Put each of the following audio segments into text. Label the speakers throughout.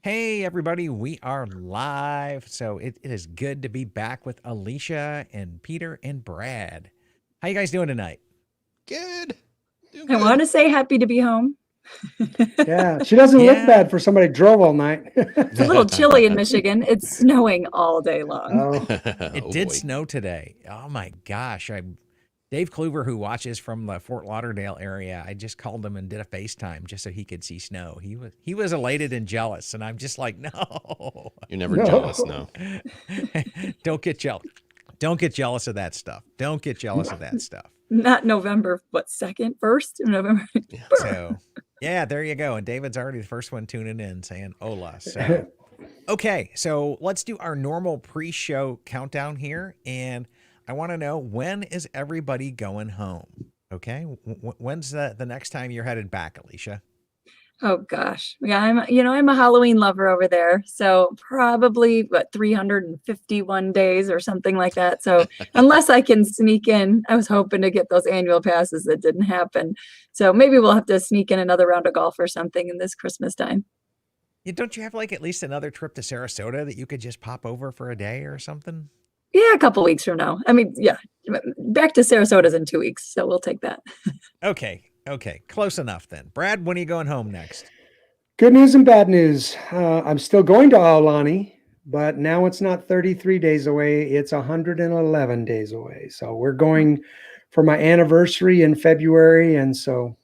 Speaker 1: Hey, everybody, we are live. So it is good to be back with Alicia and Peter and Brad. How you guys doing tonight?
Speaker 2: Good. Doing
Speaker 3: I
Speaker 2: good.
Speaker 3: want to say happy to be home.
Speaker 4: Yeah, she doesn't look
Speaker 1: Yeah.
Speaker 4: bad for somebody who drove all night.
Speaker 3: It's a little chilly in Michigan. It's snowing all day long.
Speaker 4: Oh,
Speaker 1: It
Speaker 2: Oh,
Speaker 1: did
Speaker 2: boy.
Speaker 1: snow today. Oh my gosh. Dave Kluver, who watches from the Fort Lauderdale area, I just called him and did a FaceTime just so he could see snow. He was elated and jealous, and I'm just like, no.
Speaker 2: You're never
Speaker 4: No.
Speaker 2: jealous, no.
Speaker 1: Don't get jealous. Don't get jealous of that stuff. Don't get jealous of that stuff.
Speaker 3: Not November, what, 2nd, 1st of November?
Speaker 1: So, yeah, there you go. And David's already the first one tuning in saying hola. So, okay, so let's do our normal pre-show countdown here. And I want to know, when is everybody going home? Okay, when's the next time you're headed back, Alicia?
Speaker 3: Oh gosh. Yeah, I'm a Halloween lover over there. So probably 351 days or something like that. So unless I can sneak in, I was hoping to get those annual passes that didn't happen. So maybe we'll have to sneak in another round of golf or something in this Christmas time.
Speaker 1: Yeah, don't you have like at least another trip to Sarasota that you could just pop over for a day or something?
Speaker 3: Yeah, a couple weeks from now. I mean, yeah, back to Sarasota's in 2 weeks. So we'll take that.
Speaker 1: Okay, close enough then. Brad, when are you going home next?
Speaker 4: good news and bad news. I'm still going to Aulani, but now it's not 33 days away. It's 111 days away. So we're going for my anniversary in February. And so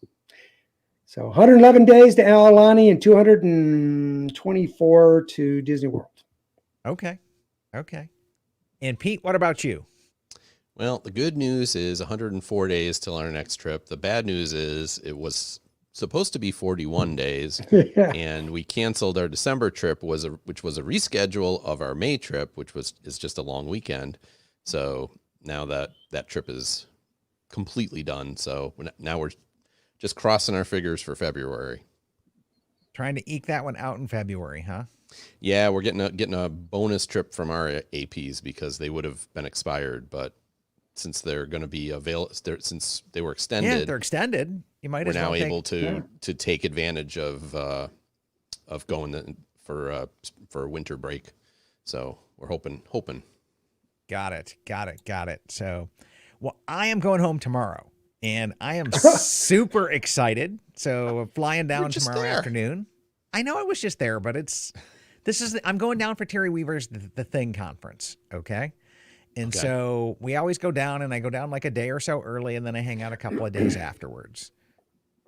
Speaker 4: 111 days to Aulani and 224 to Disney World.
Speaker 1: Okay. And Pete, what about you?
Speaker 2: Well, the good news is 104 days till our next trip. The bad news is it was supposed to be 41 days,
Speaker 4: Yeah.
Speaker 2: and we canceled our December trip, which was a reschedule of our May trip, which is just a long weekend. So now that trip is completely done. So now we're just crossing our figures for February.
Speaker 1: Trying to eke that one out in February, huh?
Speaker 2: Yeah, we're getting a bonus trip from our APs because they would have been expired, but since they're going to be since they were extended,
Speaker 1: Yeah, they're extended. You might
Speaker 2: we're
Speaker 1: as well
Speaker 2: now
Speaker 1: take,
Speaker 2: able to take advantage of going for winter break. So we're hoping.
Speaker 1: Got it. So, well, I am going home tomorrow, and I am super excited. So flying down
Speaker 2: just
Speaker 1: tomorrow
Speaker 2: there.
Speaker 1: afternoon. I know I was just there, but I'm going down for Terry Weaver's the Thing conference. Okay. And
Speaker 2: Okay.
Speaker 1: so we always go down, and I go down like a day or so early, and then I hang out a couple of days afterwards.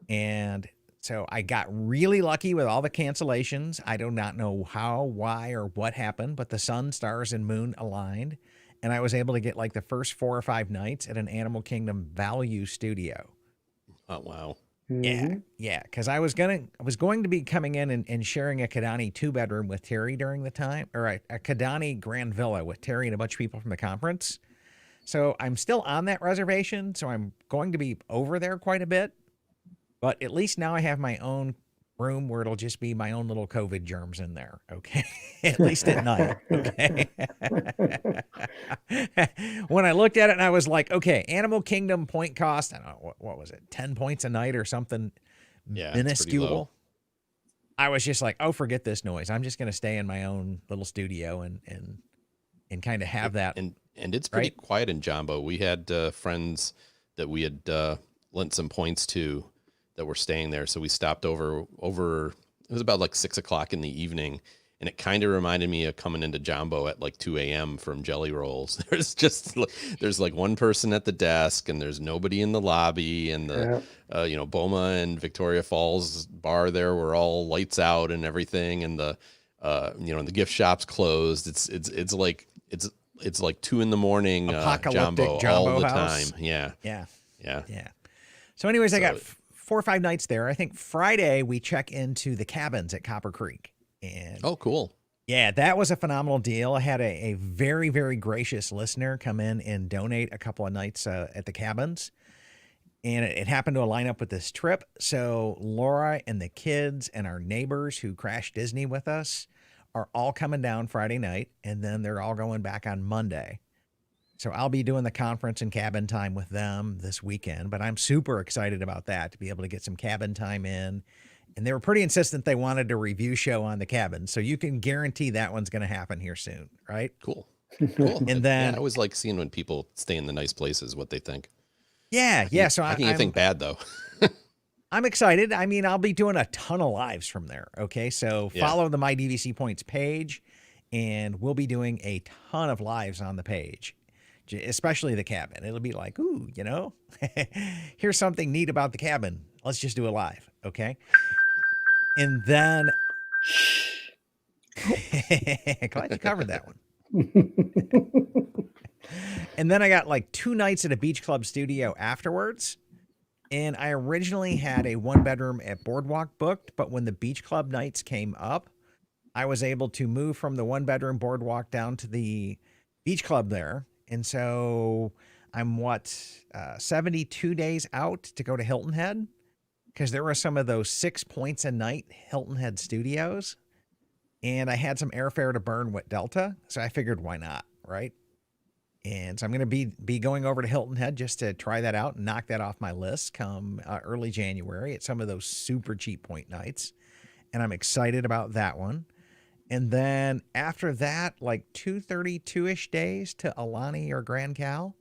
Speaker 1: And so I got really lucky with all the cancellations. I do not know how, why, or what happened, but the sun, stars, and moon aligned. And I was able to get like the first 4 or 5 nights at an Animal Kingdom value studio.
Speaker 2: Oh wow!
Speaker 1: Yeah. Because I was going to be coming in and sharing a Kidani 2-bedroom with Terry during the time, or a Kidani Grand Villa with Terry and a bunch of people from the conference. So I'm still on that reservation. So I'm going to be over there quite a bit. But at least now I have my own room where it'll just be my own little COVID germs in there. Okay. At least at night. Okay. When I looked at it and I was like, okay, Animal Kingdom point cost, I don't know, what was it? 10 points a night or something
Speaker 2: Yeah, it's pretty low.
Speaker 1: minuscule. I was just like, oh, forget this noise. I'm just going to stay in my own little studio and kind of have that.
Speaker 2: And it's pretty
Speaker 1: Right.
Speaker 2: quiet in Jumbo. We had friends that we had lent some points to that were staying there, so we stopped over. It was about like 6 o'clock in the evening, and it kind of reminded me of coming into Jumbo at like 2 a.m. from Jelly Rolls. There's like one person at the desk, and there's nobody in the lobby, and the Boma and Victoria Falls bar there were all lights out and everything, and the the gift shop's closed. It's like 2 in the morning,
Speaker 1: Apocalyptic
Speaker 2: Jumbo all
Speaker 1: Jumbo
Speaker 2: the
Speaker 1: house.
Speaker 2: time. Yeah.
Speaker 1: So anyways, I got
Speaker 2: So-
Speaker 1: 4 or 5 nights there. I think Friday we check into the cabins at Copper Creek. And
Speaker 2: Oh, cool.
Speaker 1: yeah, that was a phenomenal deal. I had a very, very gracious listener come in and donate a couple of nights at the cabins. And it happened to line up with this trip. So Laura and the kids and our neighbors who crashed Disney with us are all coming down Friday night. And then they're all going back on Monday. So I'll be doing the conference and cabin time with them this weekend, but I'm super excited about that, to be able to get some cabin time in And they were pretty insistent they wanted a review show on the cabin. So you can guarantee that one's going to happen here soon, right?
Speaker 2: Cool. Cool.
Speaker 1: And then
Speaker 2: I always like seeing when people stay in the nice places, what they think.
Speaker 1: Yeah. So
Speaker 2: I can't think bad though.
Speaker 1: I'm excited. I mean, I'll be doing a ton of lives from there. Okay. So follow the My DVC Points page, and we'll be doing a ton of lives on the page, especially the cabin. It'll be like, ooh, here's something neat about the cabin. Let's just do a live. Okay. And then glad you covered that one. And then I got like 2 nights at a beach club studio afterwards. And I originally had a 1-bedroom at Boardwalk booked, but when the beach club nights came up, I was able to move from the 1-bedroom Boardwalk down to the beach club there. And so I'm 72 days out to go to Hilton Head, because there were some of those 6 points a night Hilton Head studios. And I had some airfare to burn with Delta. So I figured, why not? Right. And so I'm going to be going over to Hilton Head just to try that out and knock that off my list come early January at some of those super cheap point nights. And I'm excited about that one. And then after that, like 232-ish days to Alani or Grand Cal.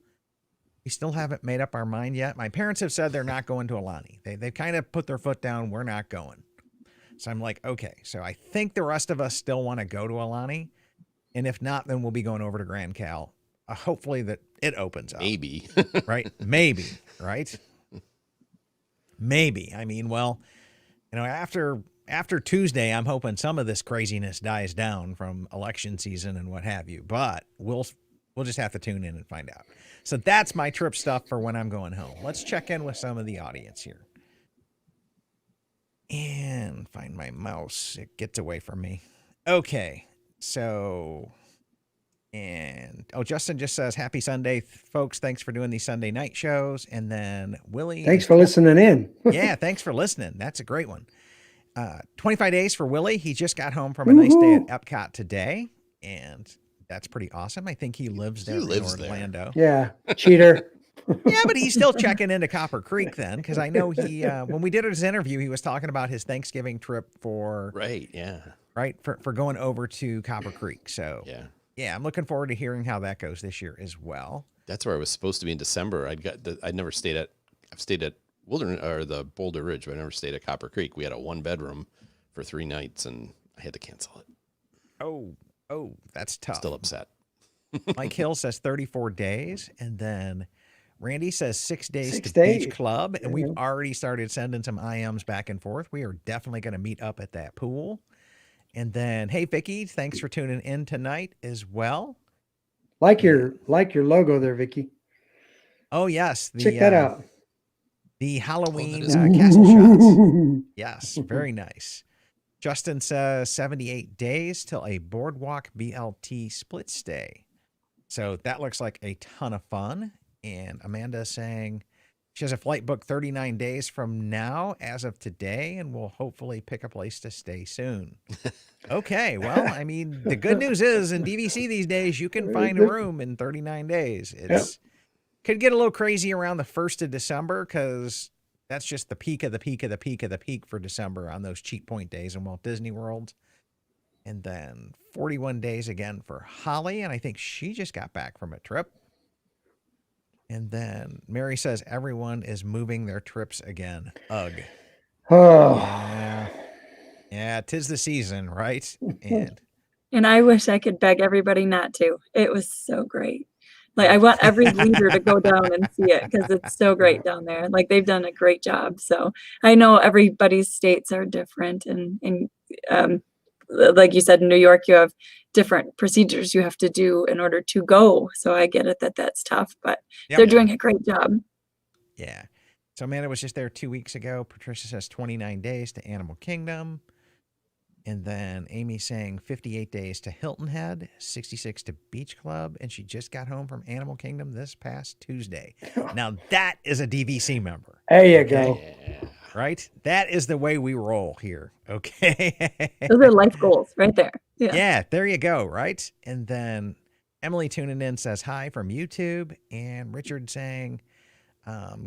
Speaker 1: We still haven't made up our mind yet. My parents have said they're not going to Alani. They've kind of put their foot down. We're not going. So I'm like, okay. So I think the rest of us still want to go to Alani. And if not, then we'll be going over to Grand Cal. Hopefully that it opens up.
Speaker 2: Maybe.
Speaker 1: Right? Maybe. Right? Maybe. I mean, well, after Tuesday, I'm hoping some of this craziness dies down from election season and what have you. But we'll just have to tune in and find out. So that's my trip stuff for when I'm going home. Let's check in with some of the audience here. And find my mouse. It gets away from me. Okay. So... Justin just says, happy Sunday, folks. Thanks for doing these Sunday night shows. And then Willie.
Speaker 4: Thanks for listening in.
Speaker 1: Yeah, thanks for listening. That's a great one. 25 days for Willie. He just got home from a nice day at Epcot today. And that's pretty awesome. I think he lives there in Orlando.
Speaker 4: There. Yeah, cheater.
Speaker 1: Yeah, but he's still checking into Copper Creek then, because I know he, when we did his interview, he was talking about his Thanksgiving trip for...
Speaker 2: Right, yeah.
Speaker 1: Right, for going over to Copper Creek. So...
Speaker 2: Yeah,
Speaker 1: I'm looking forward to hearing how that goes this year as well.
Speaker 2: That's where I was supposed to be in December. I've stayed at Wilderness or the Boulder Ridge, but I never stayed at Copper Creek. We had a 1-bedroom for 3 nights, and I had to cancel it.
Speaker 1: Oh, that's tough.
Speaker 2: Still upset.
Speaker 1: Mike Hill says 34 days, and then Randy says 6 days to Beach Club, and we've already started sending some IMs back and forth. We are definitely going to meet up at that pool. And then, hey, Vicky, thanks for tuning in tonight as well.
Speaker 4: Like your logo there, Vicky.
Speaker 1: Oh, yes.
Speaker 4: Check that out.
Speaker 1: The Halloween castle shots. Yes, very nice. Justin says 78 days till a Boardwalk BLT split stay. So that looks like a ton of fun. And Amanda saying she has a flight booked 39 days from now as of today, and will hopefully pick a place to stay soon. Okay, well, I mean, the good news is in DVC these days, you can find a room in 39 days. It's could get a little crazy around the 1st of December, because that's just the peak of the peak of the peak of the peak for December on those cheap point days in Walt Disney World. And then 41 days again for Holly, and I think she just got back from a trip. And then Mary says everyone is moving their trips again. Ugh.
Speaker 4: Oh.
Speaker 1: Yeah, 'tis the season, right?
Speaker 3: And I wish I could beg everybody not to. It was so great. Like, I want every leader to go down and see it, because it's so great down there. Like, they've done a great job. So I know everybody's states are different, and like you said, in New York, you have different procedures you have to do in order to go. So I get it that's tough, but they're doing a great job.
Speaker 1: Yeah. So Amanda was just there 2 weeks ago. Patricia says 29 days to Animal Kingdom. And then Amy saying 58 days to Hilton Head, 66 to Beach Club. And she just got home from Animal Kingdom this past Tuesday. Now that is a DVC member.
Speaker 4: There you go.
Speaker 1: Right? That is the way we roll here. Okay.
Speaker 3: Those are life goals right there.
Speaker 1: Yeah, there you go. Right. And then Emily tuning in says hi from YouTube. And Richard saying,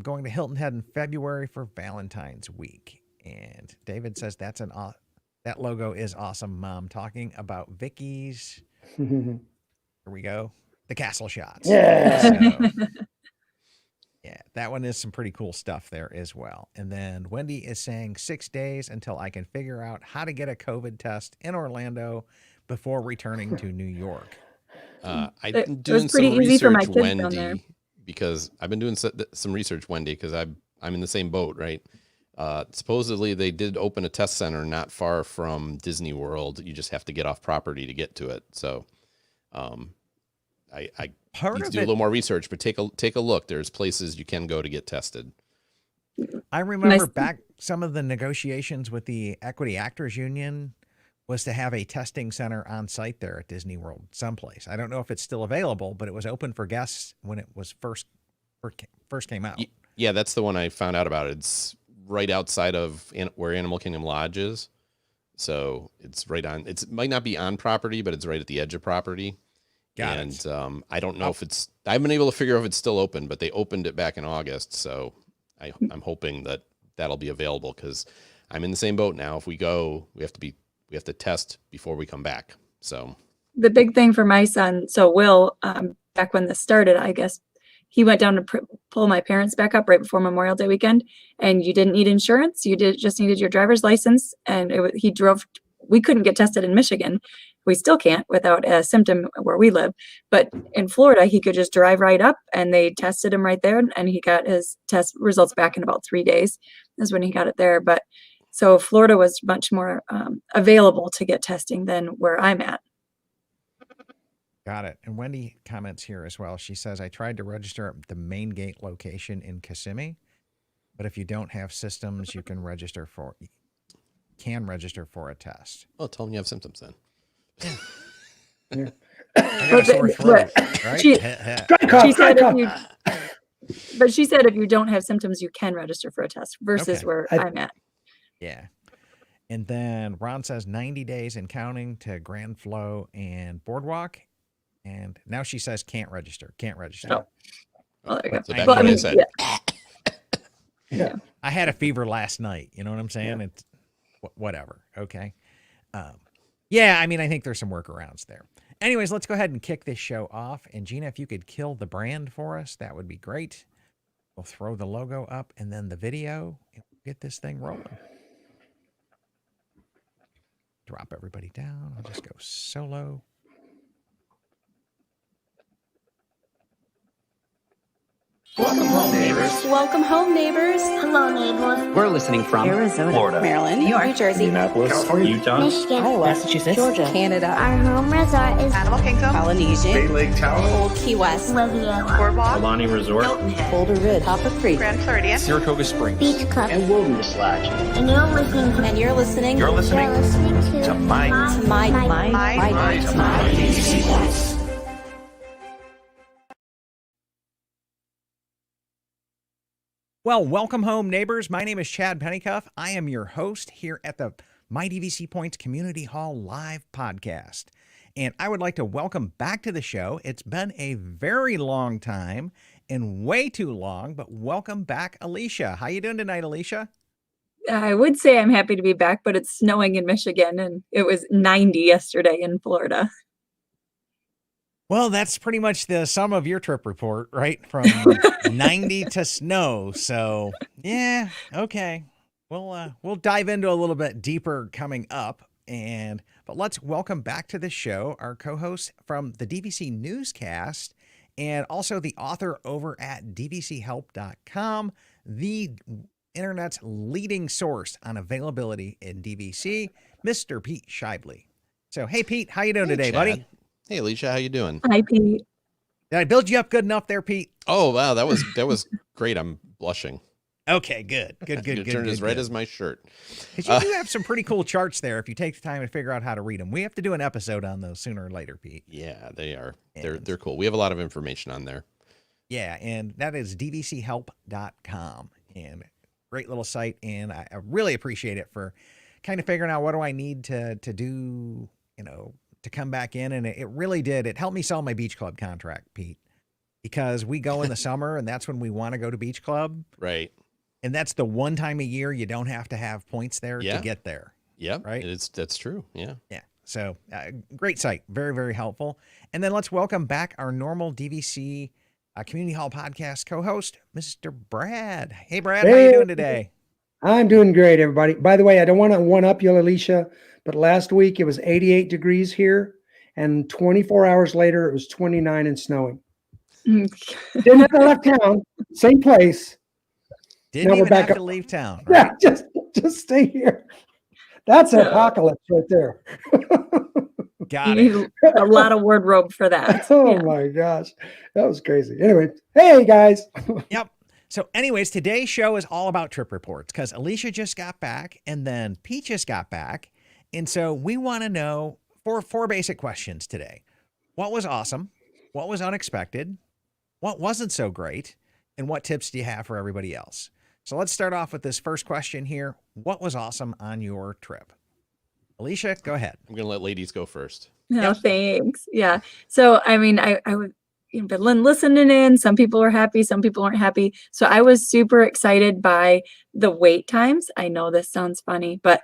Speaker 1: going to Hilton Head in February for Valentine's week. And David says that logo is awesome, Mom. Talking about Vicky's. Here we go. The castle shots.
Speaker 4: Yeah.
Speaker 1: So, yeah, that one is some pretty cool stuff there as well. And then Wendy is saying 6 days until I can figure out how to get a COVID test in Orlando before returning to New York.
Speaker 2: I've
Speaker 3: It
Speaker 2: been
Speaker 3: was
Speaker 2: doing
Speaker 3: pretty
Speaker 2: some
Speaker 3: easy for my
Speaker 2: research,
Speaker 3: kids down there.
Speaker 2: Wendy, because I've been doing some research, Wendy, because I'm in the same boat, right? Supposedly they did open a test center not far from Disney World. You just have to get off property to get to it. So, I
Speaker 1: Part
Speaker 2: need to
Speaker 1: of
Speaker 2: do a
Speaker 1: it,
Speaker 2: little more research, but take a look. There's places you can go to get tested.
Speaker 1: I remember back some of the negotiations with the Equity Actors Union was to have a testing center on site there at Disney World someplace. I don't know if it's still available, but it was open for guests when it was first came out.
Speaker 2: Yeah, that's the one I found out about. It's right outside of where Animal Kingdom Lodge is. So it's right on. It might not be on property, but it's right at the edge of property.
Speaker 1: Got it.
Speaker 2: I don't know if it's. I haven't been able to figure out if it's still open, but they opened it back in August. So I'm hoping that'll be available because I'm in the same boat now. If we go, we have to test before we come back. So
Speaker 3: The big thing for my son, so Will, back when this started, I guess he went down to pull my parents back up right before Memorial Day weekend, and you didn't need insurance. You just needed your driver's license, and he drove. We couldn't get tested in Michigan. We still can't without a symptom where we live. But in Florida, he could just drive right up, and they tested him right there, and he got his test results back in about 3 days. Is when he got it there. But so Florida was much more available to get testing than where I'm at.
Speaker 1: Got it. And Wendy comments here as well. She says, I tried to register at the main gate location in Kissimmee, but if you don't have systems, you can register for a test.
Speaker 2: tell them you have symptoms then.
Speaker 4: Yeah.
Speaker 1: I got a sore throat, right?
Speaker 3: She said
Speaker 4: cough.
Speaker 3: she said if you don't have symptoms, you can register for a test versus
Speaker 1: Okay.
Speaker 3: where I'm at.
Speaker 1: Yeah. And then Ron says 90 days and counting to Grand Flow and Boardwalk. And now she says can't register.
Speaker 3: Oh. Well, there you go.
Speaker 2: So that's
Speaker 3: Well, I
Speaker 2: what I
Speaker 3: mean,
Speaker 2: said.
Speaker 3: yeah.
Speaker 1: I had a fever last night. You know what I'm saying? Yeah. It's whatever. Okay. Yeah, I mean, I think there's some workarounds there. Anyways, let's go ahead and kick this show off. And Gina, if you could kill the brand for us, that would be great. We'll throw the logo up and then the video and we'll get this thing rolling. Drop everybody down. I'll just go solo.
Speaker 5: Welcome home, neighbors.
Speaker 6: Welcome home, neighbors.
Speaker 7: Hello, neighbors.
Speaker 5: We're listening from
Speaker 8: Arizona,
Speaker 5: Florida,
Speaker 6: Maryland, New York, New Jersey,
Speaker 5: Indianapolis, California, Utah,
Speaker 7: Michigan,
Speaker 8: Iowa, Massachusetts,
Speaker 6: Georgia, Canada,
Speaker 7: our home resort is
Speaker 6: Animal Kingdom, Polynesia,
Speaker 5: Bay Lake Tower,
Speaker 6: Old Key West,
Speaker 7: Riviera,
Speaker 6: Boardwalk,
Speaker 5: Alani Resort,
Speaker 8: Boulder Ridge, Copper Creek,
Speaker 6: Grand Floridian,
Speaker 5: Saratoga Springs,
Speaker 7: Beach Club,
Speaker 5: and Wilderness Lodge.
Speaker 7: and you're listening to
Speaker 6: You're listening
Speaker 5: You're listening
Speaker 7: to
Speaker 5: my
Speaker 6: DVC
Speaker 5: Voice.
Speaker 1: Well, welcome home, neighbors. My name is Chad Pennycuff. I am your host here at the My DVC Points Community Hall live podcast. And I would like to welcome back to the show. It's been a very long time and way too long, but welcome back, Alicia. How you doing tonight, Alicia?
Speaker 3: I would say I'm happy to be back, but it's snowing in Michigan and it was 90 yesterday in Florida.
Speaker 1: Well, that's pretty much the sum of your trip report, right? From 90 to snow. So, yeah, okay. We'll dive into a little bit deeper coming up. But let's welcome back to the show our co-host from the DVC Newscast and also the author over at dvchelp.com, the internet's leading source on availability in DVC, Mr. Pete Shively. So, hey, Pete, how you doing today,
Speaker 2: Chad.
Speaker 1: buddy?
Speaker 2: Hey, Alicia, how you doing?
Speaker 3: Hi, Pete.
Speaker 1: Did I build you up good enough there, Pete?
Speaker 2: Oh, wow, that was great. I'm blushing.
Speaker 1: Okay, good.
Speaker 2: You turned as red as my shirt.
Speaker 1: 'Cause you do have some pretty cool charts there if you take the time to figure out how to read them. We have to do an episode on those sooner or later, Pete.
Speaker 2: Yeah, they are.
Speaker 1: And-
Speaker 2: They're cool. We have a lot of information on there.
Speaker 1: Yeah, and that is dvchelp.com. And great little site. And I really appreciate it for kind of figuring out what do I need to do, to come back in. And it really did. It helped me sell my beach club contract, Pete, because we go in the summer and that's when we want to go to beach club.
Speaker 2: Right.
Speaker 1: And that's the one time a year you don't have to have points there
Speaker 2: Yeah.
Speaker 1: to get there.
Speaker 2: Yeah,
Speaker 1: Right?
Speaker 2: that's true. Yeah.
Speaker 1: Yeah. So great site. Very, very helpful. And then let's welcome back our normal DVC Community Hall podcast co-host, Mr. Brad. Hey, Brad, how you doing today?
Speaker 4: I'm doing great, everybody. By the way, I don't want to one-up you, Alicia, but last week it was 88 degrees here, and 24 hours later it was 29 and snowing. Didn't have to left town, same place.
Speaker 1: Didn't
Speaker 4: Now we're
Speaker 1: even
Speaker 4: back
Speaker 1: have to
Speaker 4: up.
Speaker 1: leave town. Right?
Speaker 4: Yeah, just stay here. That's an apocalypse right there.
Speaker 1: Got
Speaker 3: You
Speaker 1: it.
Speaker 3: need a lot of wardrobe for that.
Speaker 4: Oh
Speaker 3: Yeah.
Speaker 4: my gosh, that was crazy. Anyway, hey guys.
Speaker 1: Yep. So anyways, today's show is all about trip reports because Alicia just got back and then Pete just got back. And so we want to know four basic questions today. What was awesome? What was unexpected? What wasn't so great? And what tips do you have for everybody else? So let's start off with this first question here. What was awesome on your trip? Alicia, go ahead.
Speaker 2: I'm going to let ladies go first.
Speaker 3: No,
Speaker 1: Yep.
Speaker 3: thanks. Yeah. So, I mean, I would, been listening in. Some people were happy, some people weren't happy. So I was super excited by the wait times. I know this sounds funny, but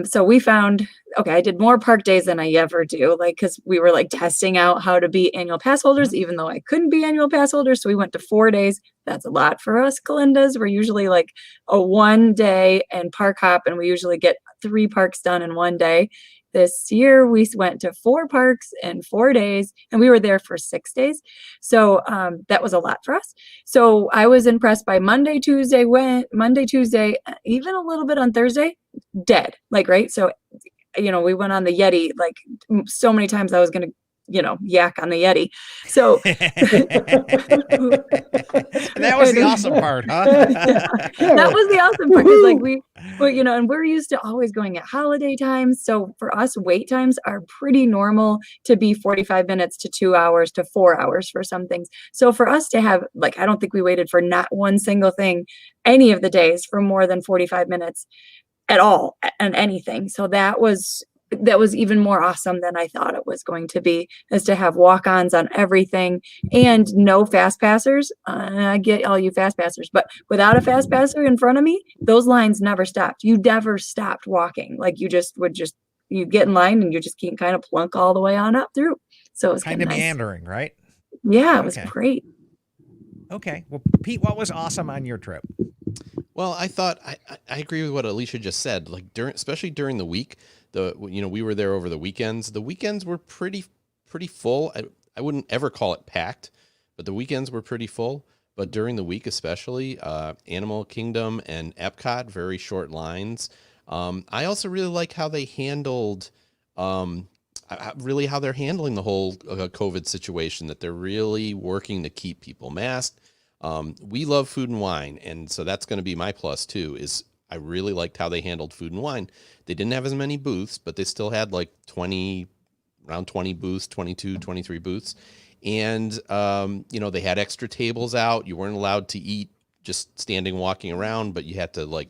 Speaker 3: so we found, okay, I did more park days than I ever do, like, because we were like testing out how to be annual pass holders, even though I couldn't be annual pass holders. So we went to 4 days. That's a lot for us, Calindas. We're usually like a 1 day and park hop, and we usually get 3 parks done in 1 day. This year we went to 4 parks in 4 days, and we were there for 6 days. So that was a lot for us. So I was impressed by Monday, Tuesday, even a little bit on Thursday, dead. Like, right. So, we went on the Yeti, like so many times I was going to, yak on the Yeti. So
Speaker 1: That was the awesome part, huh?
Speaker 3: that was the awesome part. 'Cause, like and we're used to always going at holiday times. So for us, wait times are pretty normal to be 45 minutes to 2 hours to 4 hours for some things. So for us to have, like, I don't think we waited for not one single thing any of the days for more than 45 minutes at all and anything. So that was even more awesome than I thought it was going to be, is to have walk-ons on everything and no fast passers. I get all you fast passers, but without a fast passer in front of me, those lines never stopped. You never stopped walking. Like, you get in line and you just keep kind of plunk all the way on up through. So it was
Speaker 1: Kind of
Speaker 3: nice.
Speaker 1: meandering, right?
Speaker 3: Yeah, it was
Speaker 1: Okay.
Speaker 3: great.
Speaker 1: Okay. Well, Pete, what was awesome on your trip?
Speaker 2: Well, I thought I agree with what Alicia just said. Like especially during the week, we were there over the weekends. The weekends were pretty full. I wouldn't ever call it packed, but the weekends were pretty full. But during the week, especially, Animal Kingdom and Epcot, very short lines. I also really like how they handled, really how they're handling the whole COVID situation. That they're really working to keep people masked. We love food and wine, and so that's going to be my plus too. Is I really liked how they handled food and wine. They didn't have as many booths, but they still had like around 20 booths, 22, 23 booths. And, they had extra tables out. You weren't allowed to eat just standing, walking around, but you had to like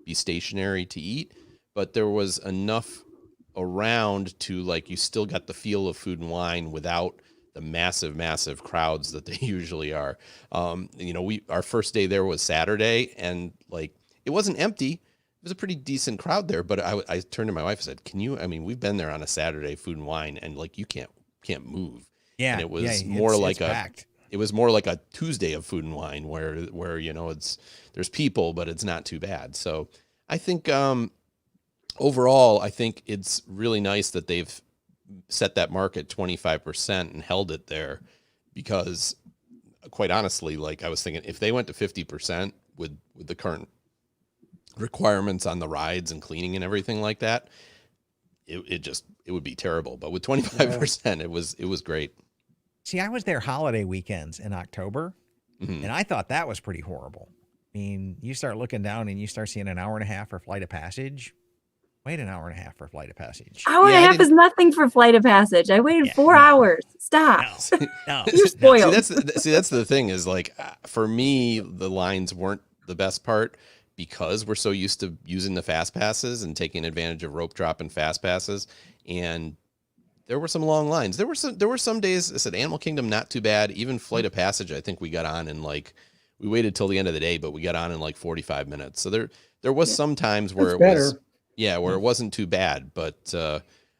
Speaker 2: be stationary to eat. But there was enough around to, like, you still got the feel of food and wine without the massive crowds that they usually are. Our first day there was Saturday, and like, it wasn't empty. It was a pretty decent crowd there, but I turned to my wife and said, we've been there on a Saturday, food and wine, and like, you can't move.
Speaker 1: Yeah.
Speaker 2: And it was
Speaker 1: it's packed.
Speaker 2: it was more like a Tuesday of food and wine where there's people, but it's not too bad. So I think, overall, I think it's really nice that they've set that mark at 25% and held it there, because quite honestly, like, I was thinking, if they went to 50% with the current requirements on the rides and cleaning and everything like that, it would be terrible. But with 25%, it was great.
Speaker 1: See, I was there holiday weekends in October,
Speaker 2: Mhm.
Speaker 1: and I thought that was pretty horrible. I mean, you start looking down and you start seeing an hour and a half for Flight of Passage. Wait an hour and a half for Flight of Passage.
Speaker 3: Hour and
Speaker 2: Yeah,
Speaker 3: a
Speaker 2: I
Speaker 3: half is
Speaker 2: didn't-
Speaker 3: nothing for Flight of Passage. I waited
Speaker 1: Yeah,
Speaker 3: 4
Speaker 1: no.
Speaker 3: hours. Stop.
Speaker 1: No.
Speaker 3: You're spoiled.
Speaker 2: That's the thing is, like, for me, the lines weren't the best part, because we're so used to using the fast passes and taking advantage of rope drop and fast passes. And there were some long lines. There were some days, I said Animal Kingdom, not too bad. Even Flight of Passage, I think we got on in like we waited till the end of the day, but we got on in like 45 minutes. So there was some times where
Speaker 4: That's
Speaker 2: it
Speaker 4: better.
Speaker 2: was, where it wasn't too bad, but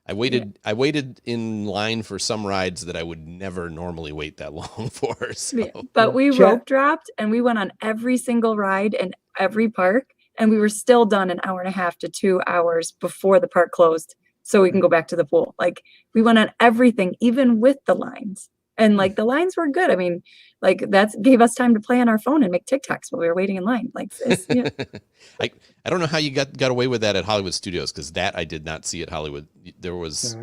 Speaker 2: I waited in line for some rides that I would never normally wait that long for. So.
Speaker 3: Yeah, but we
Speaker 4: Chat-
Speaker 3: rope dropped and we went on every single ride in every park, and we were still done an hour and a half to 2 hours before the park closed, so we can go back to the pool. Like, we went on everything, even with the lines. And like, the lines were good. I mean, like, that gave us time to play on our phone and make TikToks while we were waiting in line. Like,
Speaker 2: I don't know how you got away with that at Hollywood Studios, because that I did not see at Hollywood. There was,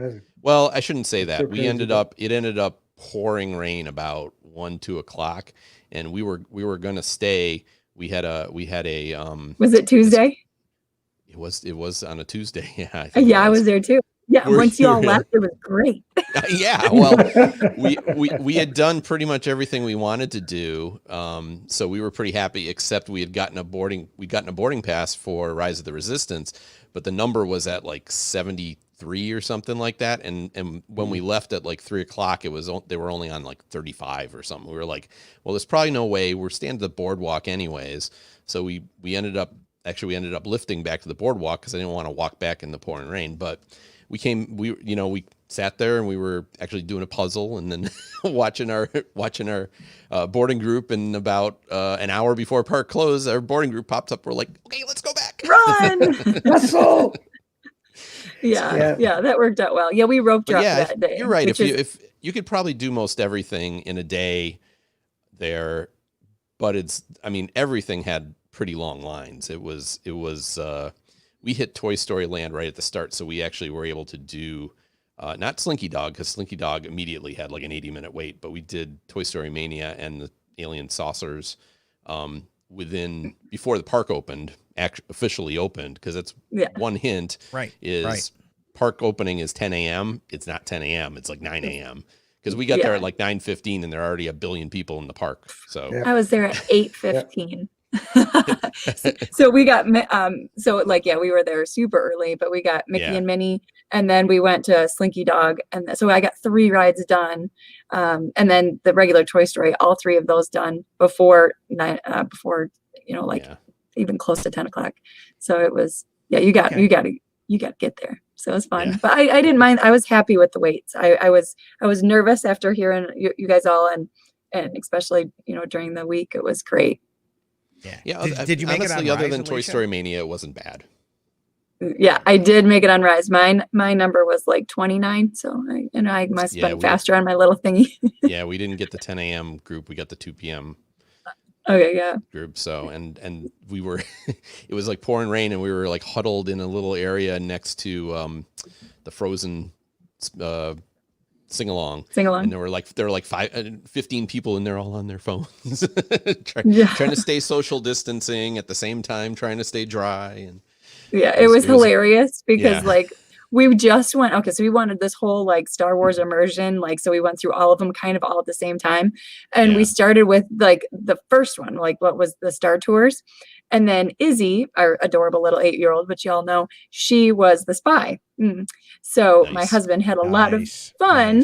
Speaker 2: well, I shouldn't say that.
Speaker 4: crazy,
Speaker 2: It ended up pouring rain about 1-2 o'clock, and we were gonna stay. We had a
Speaker 3: was it Tuesday?
Speaker 2: It was on a Tuesday. Yeah, I think
Speaker 3: Yeah, I was there too. Yeah, once you all left, it was great.
Speaker 2: Yeah, well, we had done pretty much everything we wanted to do, so we were pretty happy. Except we'd gotten a boarding pass for Rise of the Resistance, but the number was at like 73 or something like that. And when we left at like 3 o'clock, they were only on like 35 or something. We were like, well, there's probably no way. We're staying at the boardwalk anyways, so we ended up lifting back to the boardwalk because I didn't want to walk back in the pouring rain, but. We sat there and we were actually doing a puzzle and then watching our boarding group. And about an hour before park closed, our boarding group popped up. We're like, okay, let's go back.
Speaker 3: Run!
Speaker 4: Hustle!
Speaker 3: Yeah, that worked out well. Yeah, we rope dropped that day.
Speaker 2: You're right. If you could probably do most everything in a day there, but everything had pretty long lines. It was. We hit Toy Story Land right at the start, so we actually were able to do not Slinky Dog, because Slinky Dog immediately had like an 80-minute wait, but we did Toy Story Mania and the Alien Saucers before the park opened, officially opened, because that's one hint.
Speaker 1: Right.
Speaker 2: Park opening is 10 a.m. It's not 10 a.m. It's like 9 a.m. because we got there at like 9:15 and there are already a billion people in the park. So
Speaker 3: I was there at 8:15. So we got we were there super early, but we got Mickey and Minnie, and then we went to Slinky Dog, and so I got 3 rides done, and then the regular Toy Story, all 3 of those done before even close to 10 o'clock. So it was you got to get there. So it was fun, but I didn't mind. I was happy with the waits. I was nervous after hearing you guys all, and especially during the week, it was great.
Speaker 2: Yeah.
Speaker 1: Did you make
Speaker 2: honestly,
Speaker 1: it on
Speaker 2: other
Speaker 1: Rise,
Speaker 2: than Toy
Speaker 1: Alicia?
Speaker 2: Story Mania, it wasn't bad.
Speaker 3: Yeah, I did make it on Rise. My number was like 29, so I must have been faster on my little thingy.
Speaker 2: Yeah, we didn't get the 10 a.m. group. We got the 2 p.m. group. So and we were, it was like pouring rain, and we were like huddled in a little area next to the Frozen sing along, and there were like 15 people in there, all on their phones, trying to stay social distancing at the same time, trying to stay dry. And
Speaker 3: it was hilarious because we just went, so we wanted this whole like Star Wars immersion, so we went through all of them kind of all at the same time, and we started with like the first one, like what was the Star Tours, and then Izzy, our adorable little 8-year-old, which y'all know, she was the spy. So my husband had a lot of fun,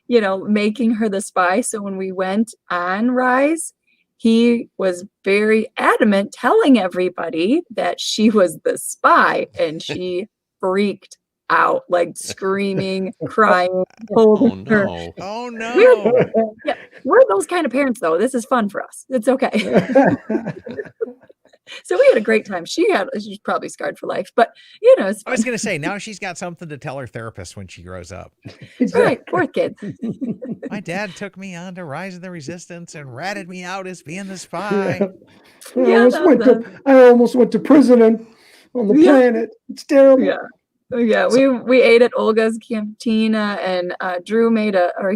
Speaker 3: making her the spy. So when we went on Rise, he was very adamant telling everybody that she was the spy, and she freaked out, like screaming, crying, holding her.
Speaker 1: Oh no.
Speaker 3: We're those kind of parents though. This is fun for us. It's okay. So we had a great time. She's probably scarred for life, but it's fun.
Speaker 1: I was going to say, now she's got something to tell her therapist when she grows up.
Speaker 3: Right, poor kid.
Speaker 1: My dad took me on to Rise of the Resistance and ratted me out as being the spy.
Speaker 4: I almost went to prison on the planet. It's terrible.
Speaker 3: Yeah, we ate at Olga's Cantina, and Drew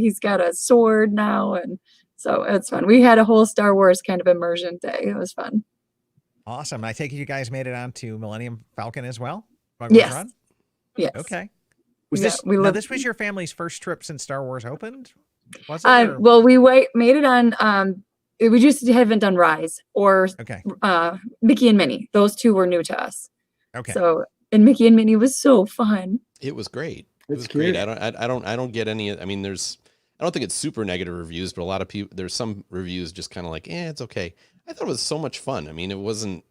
Speaker 3: he's got a sword now, and so it's fun. We had a whole Star Wars kind of immersion day. It was fun.
Speaker 1: Awesome. I take it you guys made it on to Millennium Falcon as well?
Speaker 3: Yes.
Speaker 1: Run?
Speaker 3: Yes.
Speaker 1: Okay. This was your family's first trip since Star Wars opened? Was it?
Speaker 3: Well, we made it on. We just haven't done Rise or Mickey and Minnie. Those 2 were new to us. Okay. So, and Mickey and Minnie was so fun.
Speaker 2: It was great. It was great. I don't get any. I mean, I don't think it's super negative reviews, but a lot of people. There's some reviews just kind of like, it's okay. I thought it was so much fun. I mean, it wasn't,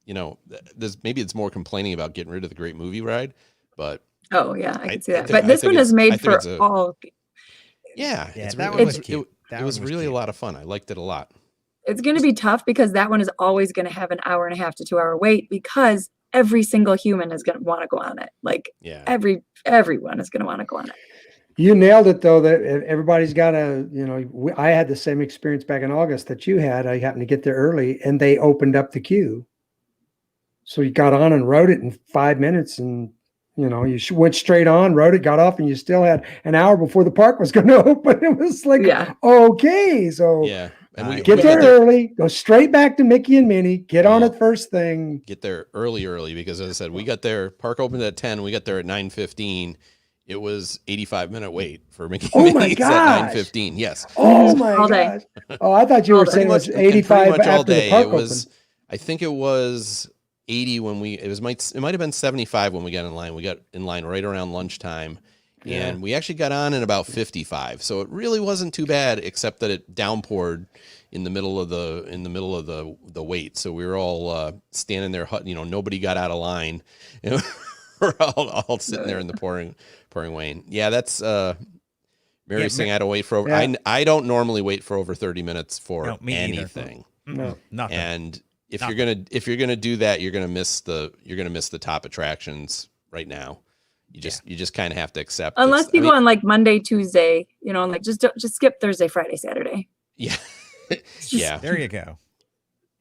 Speaker 2: maybe it's more complaining about getting rid of the great movie ride, but
Speaker 3: Oh yeah, I can see that.
Speaker 2: think-
Speaker 3: But
Speaker 2: I
Speaker 3: this
Speaker 2: think
Speaker 3: one is
Speaker 2: I
Speaker 3: made
Speaker 2: think
Speaker 3: for
Speaker 2: it's
Speaker 3: all.
Speaker 2: yeah,
Speaker 1: Yeah,
Speaker 2: it's
Speaker 1: that
Speaker 2: really,
Speaker 1: one was cute.
Speaker 2: It was really a
Speaker 1: cute.
Speaker 2: lot of fun. I liked it a lot.
Speaker 3: It's going to be tough because that one is always going to have an hour and a half to 2 hour wait because every single human is going to want to go on it. Like
Speaker 2: Yeah.
Speaker 3: everyone is going to want to go on it.
Speaker 4: You nailed it though, that everybody's got I had the same experience back in August that you had. I happened to get there early and they opened up the queue. So you got on and rode it in 5 minutes and you went straight on, rode it, got off, and you still had an hour before the park was going to open. It was like, okay, so
Speaker 2: Yeah. And we
Speaker 4: get there early, go straight back to Mickey and Minnie, get on it first thing.
Speaker 2: Get there early because as I said, we got there, park opened at 10, we got there at 9:15. It was 85-minute wait for Mickey and Minnie at 9:15. Yes.
Speaker 4: Oh my gosh. Oh, I thought you were saying it was 85 after the park opened.
Speaker 2: I think it was 80 when it might have been 75 when we got in line. We got in line right around lunchtime. Yeah. And we actually got on in about 55. So it really wasn't too bad, except that it downpoured in the middle of the wait. So we were all standing there, nobody got out of line. We're all sitting there in the pouring rain. Yeah, that's Mary's saying I had to wait for over. Yeah. I don't normally wait for over 30 minutes for anything.
Speaker 1: No, nothing.
Speaker 2: And if you're gonna do that, you're gonna miss the top attractions right now. You just kind of have to accept.
Speaker 3: Unless you go on like Monday, Tuesday, like just skip Thursday, Friday, Saturday.
Speaker 2: Yeah. Yeah.
Speaker 1: There you go.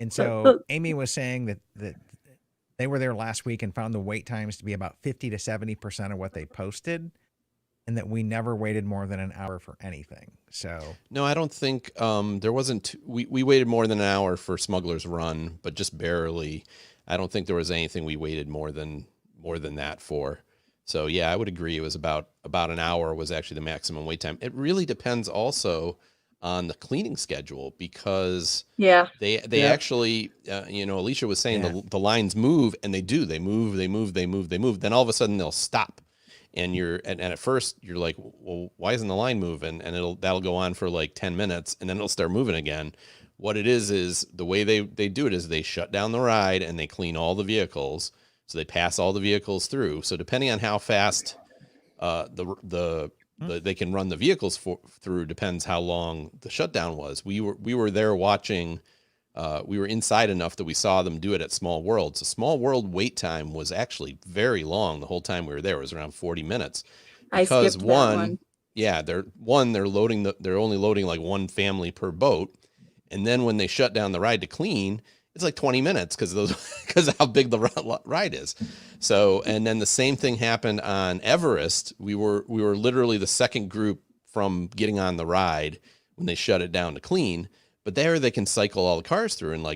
Speaker 1: And so Amy was saying that they were there last week and found the wait times to be about 50 to 70% of what they posted, and that we never waited more than an hour for anything. So
Speaker 2: no, I don't think there wasn't. We waited more than an hour for Smuggler's Run, but just barely. I don't think there was anything we waited more than that for. So yeah, I would agree. It was about an hour was actually the maximum wait time. It really depends also on the cleaning schedule because they actually, Alicia was saying the lines move and they move. Then all of a sudden they'll stop. And at first you're like, well, why isn't the line moving? And that'll go on for like 10 minutes and then it'll start moving again. What it is the way they do it is they shut down the ride and they clean all the vehicles. So they pass all the vehicles through. So depending on how fast they can run the vehicles through depends how long the shutdown was. We were there watching. We were inside enough that we saw them do it at Small World. So Small World wait time was actually very long the whole time we were there. It was around 40 minutes. Because
Speaker 3: I skipped that one.
Speaker 2: Yeah, they're only loading like one family per boat. And then when they shut down the ride to clean, it's like 20 minutes because of how big the ride is. So, and then the same thing happened on Everest. We were literally the second group from getting on the ride when they shut it down to clean. But there they can cycle all the cars through in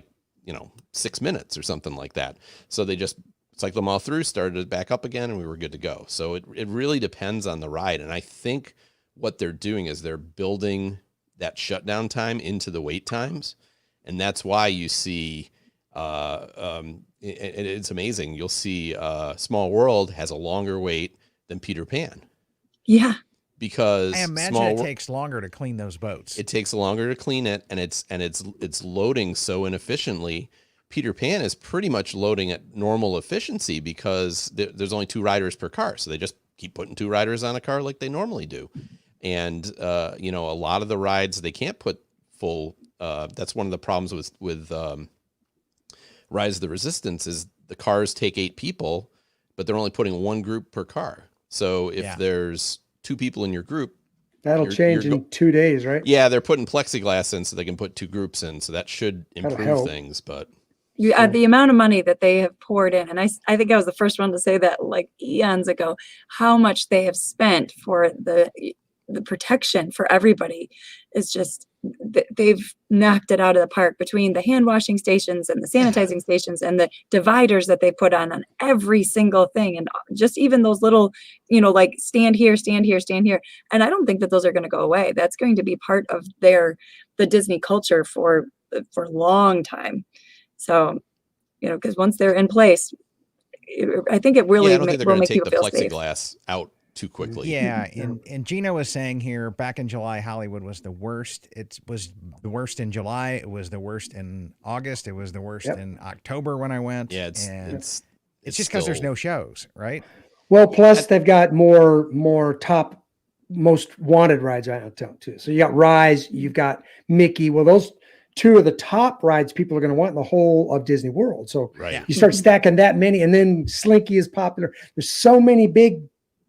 Speaker 2: 6 minutes or something like that. So they just cycled them all through, started it back up again, and we were good to go. So it really depends on the ride. And I think what they're doing is they're building that shutdown time into the wait times. And that's why you see, it's amazing. You'll see Small World has a longer wait than Peter Pan.
Speaker 3: Yeah.
Speaker 2: Because
Speaker 1: I imagine it takes longer to clean those boats.
Speaker 2: It takes longer to clean it, and it's loading so inefficiently. Peter Pan is pretty much loading at normal efficiency because there's only 2 riders per car, so they just keep putting 2 riders on a car like they normally do. And a lot of the rides they can't put full. That's one of the problems with Rise of the Resistance is the cars take 8 people, but they're only putting 1 group per car. So if there's 2 people in your group,
Speaker 4: that'll change in 2 days, right?
Speaker 2: Yeah, they're putting plexiglass in so they can put 2 groups in. So that should improve things. But
Speaker 3: the amount of money that they have poured in, and I think I was the first one to say that like eons ago, how much they have spent for the protection for everybody is just, they've knocked it out of the park between the hand washing stations and the sanitizing stations and the dividers that they put on every single thing. And just even those little, like stand here. And I don't think that those are going to go away. That's going to be part of the Disney culture for a long time. So, because once they're in place, I think it really
Speaker 2: I don't think they're
Speaker 3: will
Speaker 2: going to
Speaker 3: make
Speaker 2: take
Speaker 3: you
Speaker 2: the
Speaker 3: feel
Speaker 2: plexiglass
Speaker 3: safe.
Speaker 2: out too quickly.
Speaker 1: Yeah, and Gina was saying here back in July, Hollywood was the worst. It was the worst in July. It was the worst in August. It was the worst in October when I went.
Speaker 2: Yeah,
Speaker 1: it's just because there's
Speaker 2: still-
Speaker 1: no shows, right?
Speaker 4: Well, plus they've got more top most wanted rides right now too. So you got Rise, you've got Mickey. Well, those two of the top rides people are going to want in the whole of Disney World. So
Speaker 2: Right.
Speaker 4: you start stacking that many, and then Slinky is popular. There's so many big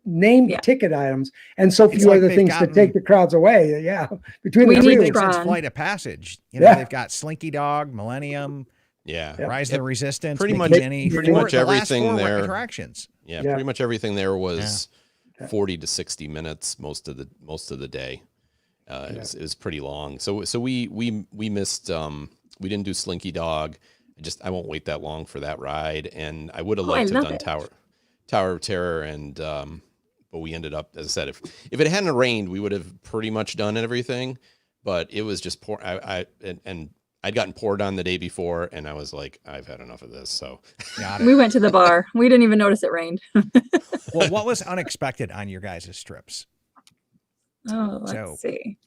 Speaker 4: name ticket items and so few
Speaker 1: like
Speaker 4: other
Speaker 1: they've
Speaker 4: things to
Speaker 1: gotten-
Speaker 4: take the crowds away. Yeah, between
Speaker 3: We
Speaker 4: the
Speaker 3: need
Speaker 4: two.
Speaker 3: to
Speaker 1: Everything since
Speaker 3: Tron.
Speaker 1: Flight of Passage. You know,
Speaker 4: Yeah.
Speaker 1: they've got Slinky Dog, Millennium,
Speaker 2: Yeah.
Speaker 1: Rise of the Resistance,
Speaker 2: pretty
Speaker 1: Mickey
Speaker 2: much-
Speaker 1: Minnie,
Speaker 2: pretty
Speaker 1: four-
Speaker 2: much
Speaker 1: the last
Speaker 2: everything
Speaker 1: four
Speaker 2: there.
Speaker 1: attractions.
Speaker 2: Yeah,
Speaker 4: Yeah.
Speaker 2: pretty much everything there was 40 to 60 minutes most of the day. It was pretty long. So we missed we didn't do Slinky Dog. I won't wait that long for that ride, and I would have liked to have
Speaker 3: love
Speaker 2: done
Speaker 3: it.
Speaker 2: Tower of Terror, and but we ended up, as I said, if it hadn't rained, we would have pretty much done everything. But it was just poor. And I'd gotten poured on the day before, and I was like, I've had enough of this. So
Speaker 1: Got
Speaker 3: We
Speaker 1: it.
Speaker 3: went to the bar. We didn't even notice it rained.
Speaker 1: Well, what was unexpected on your guys' trips?
Speaker 3: Oh, let's
Speaker 1: So-
Speaker 3: see.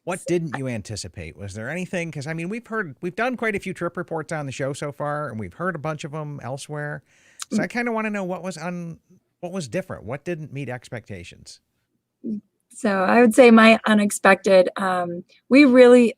Speaker 1: What didn't you anticipate? Was there anything? Because I mean, we've done quite a few trip reports on the show so far, and we've heard a bunch of them elsewhere. So I kind of want to know what was different. What didn't meet expectations?
Speaker 3: So I would say my unexpected, we really,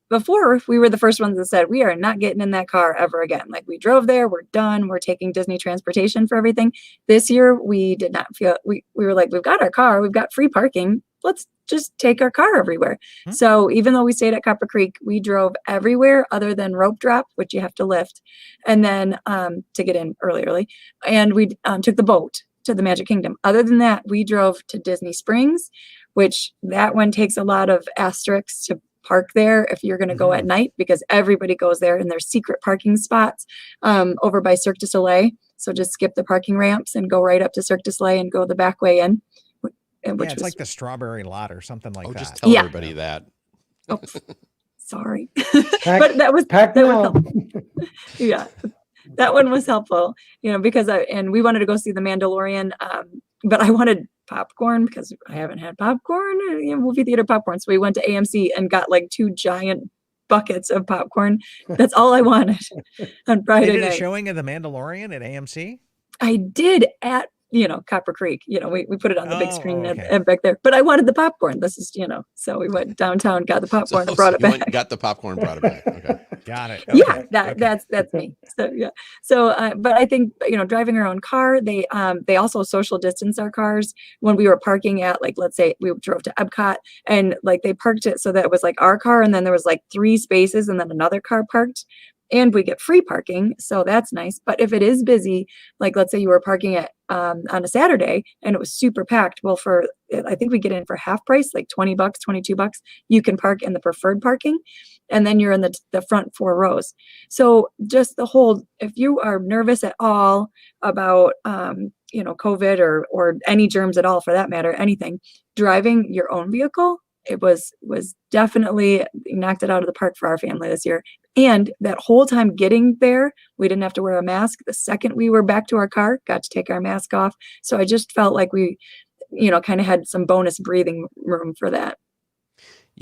Speaker 3: before we were the first ones that said, we are not getting in that car ever again. Like we drove there, we're done. We're taking Disney transportation for everything. This year, we did not feel, we were like, we've got our car, we've got free parking. Let's just take our car everywhere.
Speaker 1: Hmm.
Speaker 3: So even though we stayed at Copper Creek, we drove everywhere other than Rope Drop, which you have to lift. And then to get in early. And we took the boat to the Magic Kingdom. Other than that, we drove to Disney Springs, which that one takes a lot of asterisks to park there if you're going to go at night, because everybody goes there and there's secret parking spots over by Cirque du Soleil. So just skip the parking ramps and go right up to Cirque du Soleil and go the back way in.
Speaker 1: Yeah,
Speaker 3: Which
Speaker 1: it's
Speaker 3: was
Speaker 1: like the strawberry lot or something like
Speaker 2: oh,
Speaker 1: that.
Speaker 2: just tell
Speaker 3: Yeah.
Speaker 2: everybody that.
Speaker 3: sorry.
Speaker 4: Pack-
Speaker 3: But that was
Speaker 4: Pack
Speaker 3: that was
Speaker 4: now.
Speaker 3: helpful. Yeah, that one was helpful, because we wanted to go see the Mandalorian, but I wanted popcorn because I haven't had popcorn, movie theater popcorn. So we went to AMC and got like 2 giant buckets of popcorn. That's all I wanted on
Speaker 1: They
Speaker 3: Friday
Speaker 1: did a
Speaker 3: night.
Speaker 1: showing of the Mandalorian at AMC.
Speaker 3: I did at Copper Creek. We put it on the big
Speaker 1: Oh,
Speaker 3: screen
Speaker 1: okay.
Speaker 3: at back there. But I wanted the popcorn. This is so we went downtown, got the popcorn, and brought it
Speaker 2: you
Speaker 3: back.
Speaker 2: went and got the popcorn, brought it back. Okay.
Speaker 1: Got it.
Speaker 3: Yeah,
Speaker 1: Okay, okay.
Speaker 3: that's me. So yeah. So but I think driving our own car, they also social distance our cars when we were parking at, like, let's say we drove to Epcot, and like they parked it so that it was like our car, and then there was like 3 spaces and then another car parked, and we get free parking, so that's nice. But if it is busy, like let's say you were parking at on a Saturday and it was super packed, well, I think we get in for half price, like $20, $22, you can park in the preferred parking, and then you're in the front 4 rows. So just if you are nervous at all about COVID or any germs at all for that matter, anything, driving your own vehicle, it was definitely knocked it out of the park for our family this year. And that whole time getting there, we didn't have to wear a mask. The second we were back to our car, got to take our mask off. So I just felt like we, kind of had some bonus breathing room for that.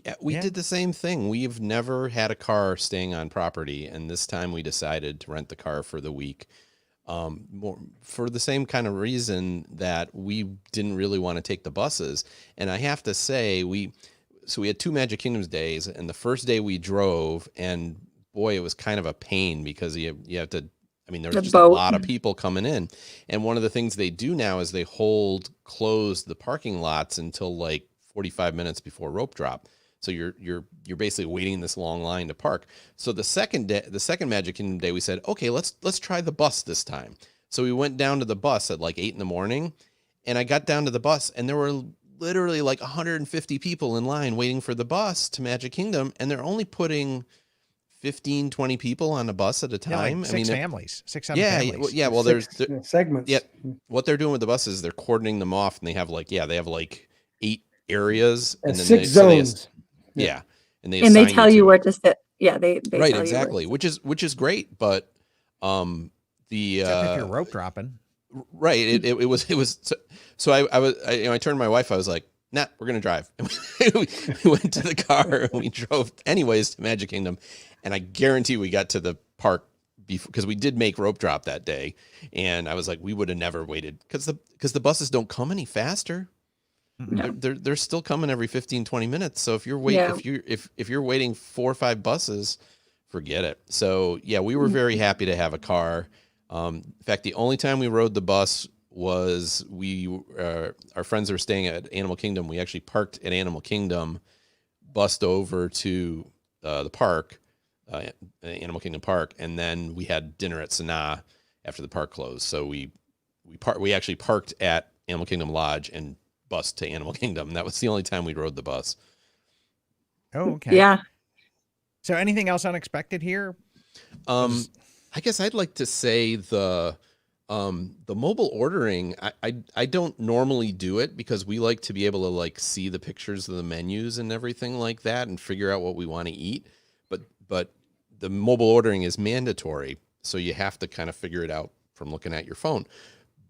Speaker 2: Yeah, we did the same thing. We've never had a car staying on property, and this time we decided to rent the car for the week. More for the same kind of reason that we didn't really want to take the buses. And I have to say, we had 2 Magic Kingdoms days, and the first day we drove, and boy, it was kind of a pain because you have to, there's
Speaker 3: The
Speaker 2: just
Speaker 3: boat.
Speaker 2: a lot of people coming in. And one of the things they do now is they close the parking lots until like 45 minutes before rope drop. So you're basically waiting this long line to park. So the second Magic Kingdom day, we said, okay, let's try the bus this time. So we went down to the bus at like 8 a.m, and I got down to the bus, and there were literally like 150 people in line waiting for the bus to Magic Kingdom, and they're only putting 15, 20 people on a bus at a
Speaker 1: Yeah,
Speaker 2: time.
Speaker 1: like 6 families, 6, 7 families.
Speaker 2: Well, there's
Speaker 4: segments.
Speaker 2: Yeah, what they're doing with the buses is they're cordoning them off, and they have like 8 areas,
Speaker 4: And
Speaker 2: then
Speaker 4: 6 zones.
Speaker 2: Yeah, and they
Speaker 3: And they
Speaker 2: assign
Speaker 3: tell you
Speaker 2: to
Speaker 3: where
Speaker 2: it.
Speaker 3: to sit. Yeah, they
Speaker 2: Right,
Speaker 3: tell you where
Speaker 2: exactly,
Speaker 3: to
Speaker 2: which is great, but
Speaker 1: Except if you're rope dropping.
Speaker 2: Right. It was so I turned to my wife. I was like, nah, we're going to drive. we went to the car and we drove anyways to Magic Kingdom. And I guarantee we got to the park before, because we did make rope drop that day. And I was like, we would have never waited because the buses don't come any faster.
Speaker 3: No.
Speaker 2: They're still coming every 15, 20 minutes. So if you're if you're waiting 4 or 5 buses, forget it. So yeah, we were very happy to have a car. In fact, the only time we rode the bus was our friends were staying at Animal Kingdom. We actually parked at Animal Kingdom, bussed over to the park, Animal Kingdom Park, and then we had dinner at Sanaa after the park closed. So we actually parked at Animal Kingdom Lodge and bus to Animal Kingdom. That was the only time we rode the bus.
Speaker 1: Oh, okay.
Speaker 3: Yeah.
Speaker 1: So anything else unexpected here?
Speaker 2: I guess I'd like to say the mobile ordering. I don't normally do it because we like to be able to like see the pictures of the menus and everything like that and figure out what we want to eat. But the mobile ordering is mandatory, so you have to kind of figure it out from looking at your phone.